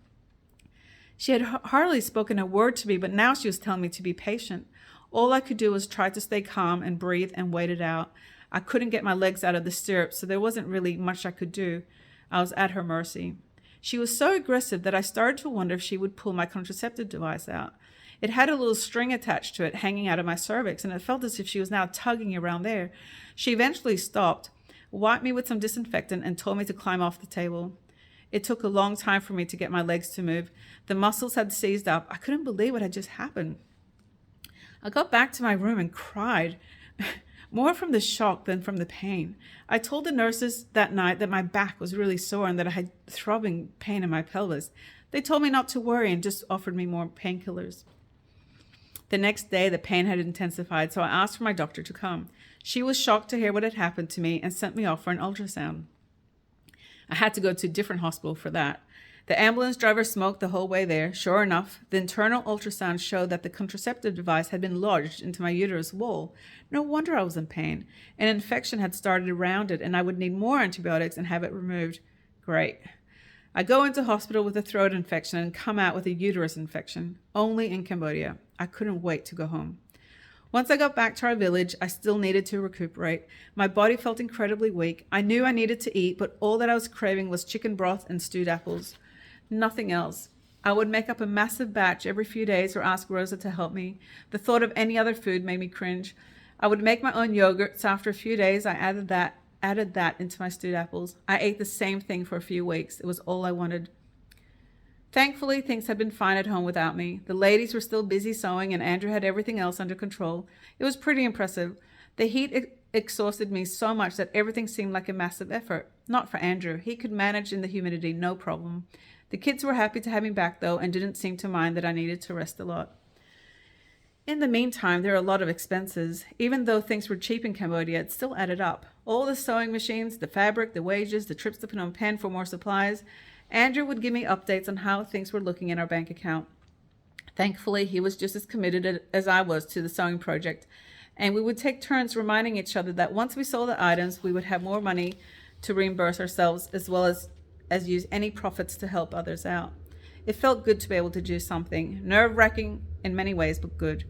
She had hardly spoken a word to me, but now she was telling me to be patient. All I could do was try to stay calm and breathe and wait it out. I couldn't get my legs out of the stirrups, so there wasn't really much I could do. I was at her mercy. She was so aggressive that I started to wonder if she would pull my contraceptive device out. It had a little string attached to it hanging out of my cervix, and it felt as if she was now tugging around there. She eventually stopped, wiped me with some disinfectant, and told me to climb off the table. It took a long time for me to get my legs to move. The muscles had seized up. I couldn't believe what had just happened. I got back to my room and cried, more from the shock than from the pain. I told the nurses that night that my back was really sore and that I had throbbing pain in my pelvis. They told me not to worry and just offered me more painkillers. The next day, the pain had intensified, so I asked for my doctor to come. She was shocked to hear what had happened to me and sent me off for an ultrasound. I had to go to a different hospital for that. The ambulance driver smoked the whole way there. Sure enough, the internal ultrasound showed that the contraceptive device had been lodged into my uterus wall. No wonder I was in pain. An infection had started around it, and I would need more antibiotics and have it removed. Great. I go into hospital with a throat infection and come out with a uterus infection, only in Cambodia. I couldn't wait to go home. Once I got back to our village, I still needed to recuperate. My body felt incredibly weak. I knew I needed to eat, but all that I was craving was chicken broth and stewed apples. Nothing else. I would make up a massive batch every few days or ask Rosa to help me. The thought of any other food made me cringe. I would make my own yogurt, so after a few days I added that into my stewed apples. I ate the same thing for a few weeks. It was all I wanted. Thankfully, things had been fine at home without me. The ladies were still busy sewing and Andrew had everything else under control. It was pretty impressive. The heat exhausted me so much that everything seemed like a massive effort. Not for Andrew. He could manage in the humidity, no problem. The kids were happy to have me back though and didn't seem to mind that I needed to rest a lot. In the meantime, there were a lot of expenses. Even though things were cheap in Cambodia, it still added up. All the sewing machines, the fabric, the wages, the trips to Phnom Penh for more supplies. Andrew would give me updates on how things were looking in our bank account. Thankfully, he was just as committed as I was to the sewing project, and we would take turns reminding each other that once we sold the items, we would have more money to reimburse ourselves as well as use any profits to help others out. It felt good to be able to do something, nerve-wracking in many ways, but good.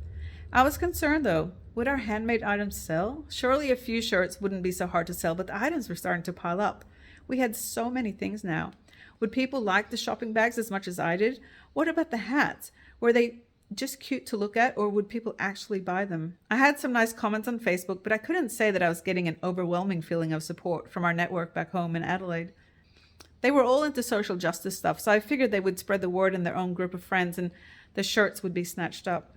I was concerned though, would our handmade items sell? Surely a few shirts wouldn't be so hard to sell, but the items were starting to pile up. We had so many things now. Would people like the shopping bags as much as I did? What about the hats? Were they just cute to look at, or would people actually buy them? I had some nice comments on Facebook, but I couldn't say that I was getting an overwhelming feeling of support from our network back home in Adelaide. They were all into social justice stuff, so I figured they would spread the word in their own group of friends and the shirts would be snatched up.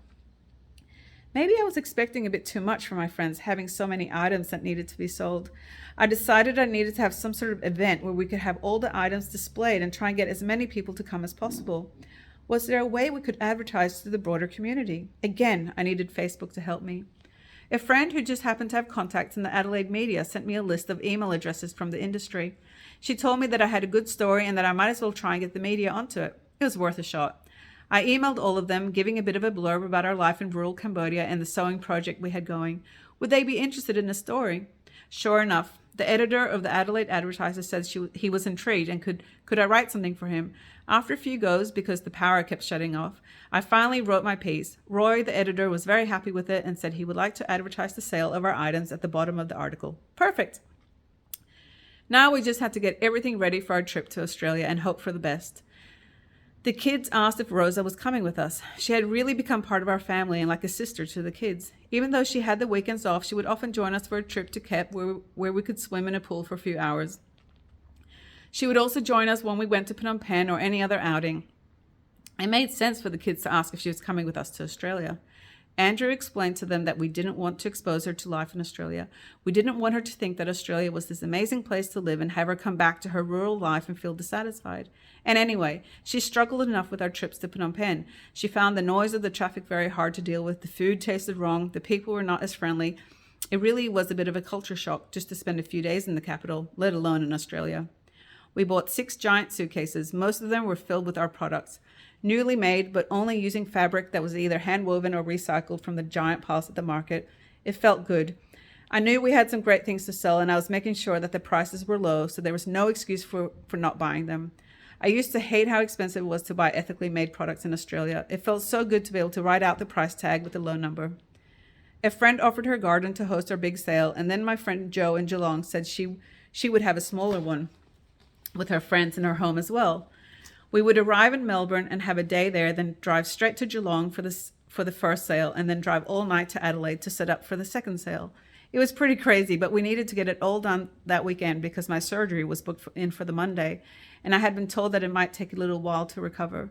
Maybe I was expecting a bit too much from my friends, having so many items that needed to be sold. I decided I needed to have some sort of event where we could have all the items displayed and try and get as many people to come as possible. Was there a way we could advertise to the broader community? Again, I needed Facebook to help me. A friend who just happened to have contacts in the Adelaide media sent me a list of email addresses from the industry. She told me that I had a good story and that I might as well try and get the media onto it. It was worth a shot. I emailed all of them, giving a bit of a blurb about our life in rural Cambodia and the sewing project we had going. Would they be interested in a story? Sure enough, the editor of the Adelaide Advertiser said he was intrigued and could I write something for him. After a few goes, because the power kept shutting off, I finally wrote my piece. Roy, the editor, was very happy with it and said he would like to advertise the sale of our items at the bottom of the article. Perfect! Now we just had to get everything ready for our trip to Australia and hope for the best. The kids asked if Rosa was coming with us. She had really become part of our family and like a sister to the kids. Even though she had the weekends off, she would often join us for a trip to Kep where we could swim in a pool for a few hours. She would also join us when we went to Phnom Penh or any other outing. It made sense for the kids to ask if she was coming with us to Australia. Andrew explained to them that we didn't want to expose her to life in Australia. We didn't want her to think that Australia was this amazing place to live and have her come back to her rural life and feel dissatisfied. And anyway, she struggled enough with our trips to Phnom Penh. She found the noise of the traffic very hard to deal with. The food tasted wrong. The people were not as friendly. It really was a bit of a culture shock just to spend a few days in the capital, let alone in Australia. We bought 6 giant suitcases. Most of them were filled with our products. Newly made, but only using fabric that was either hand-woven or recycled from the giant piles at the market. It felt good. I knew we had some great things to sell, and I was making sure that the prices were low, so there was no excuse for not buying them. I used to hate how expensive it was to buy ethically made products in Australia. It felt so good to be able to write out the price tag with a low number. A friend offered her garden to host our big sale, and then my friend Jo in Geelong said she would have a smaller one with her friends in her home as well. We would arrive in Melbourne and have a day there, then drive straight to Geelong for the first sale, and then drive all night to Adelaide to set up for the second sale. It was pretty crazy, but we needed to get it all done that weekend because my surgery was booked in for the Monday, and I had been told that it might take a little while to recover.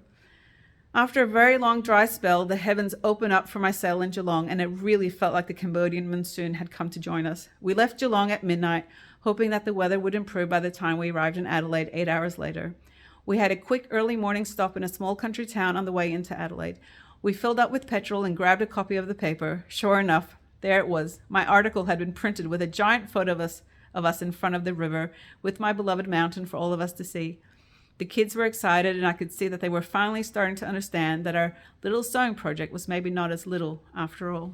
After a very long dry spell, the heavens opened up for my sale in Geelong, and it really felt like the Cambodian monsoon had come to join us. We left Geelong at midnight, hoping that the weather would improve by the time we arrived in Adelaide 8 hours later. We had a quick early morning stop in a small country town on the way into Adelaide. We filled up with petrol and grabbed a copy of the paper. Sure enough, there it was. My article had been printed with a giant photo of us in front of the river with my beloved mountain for all of us to see. The kids were excited, and I could see that they were finally starting to understand that our little sewing project was maybe not as little after all.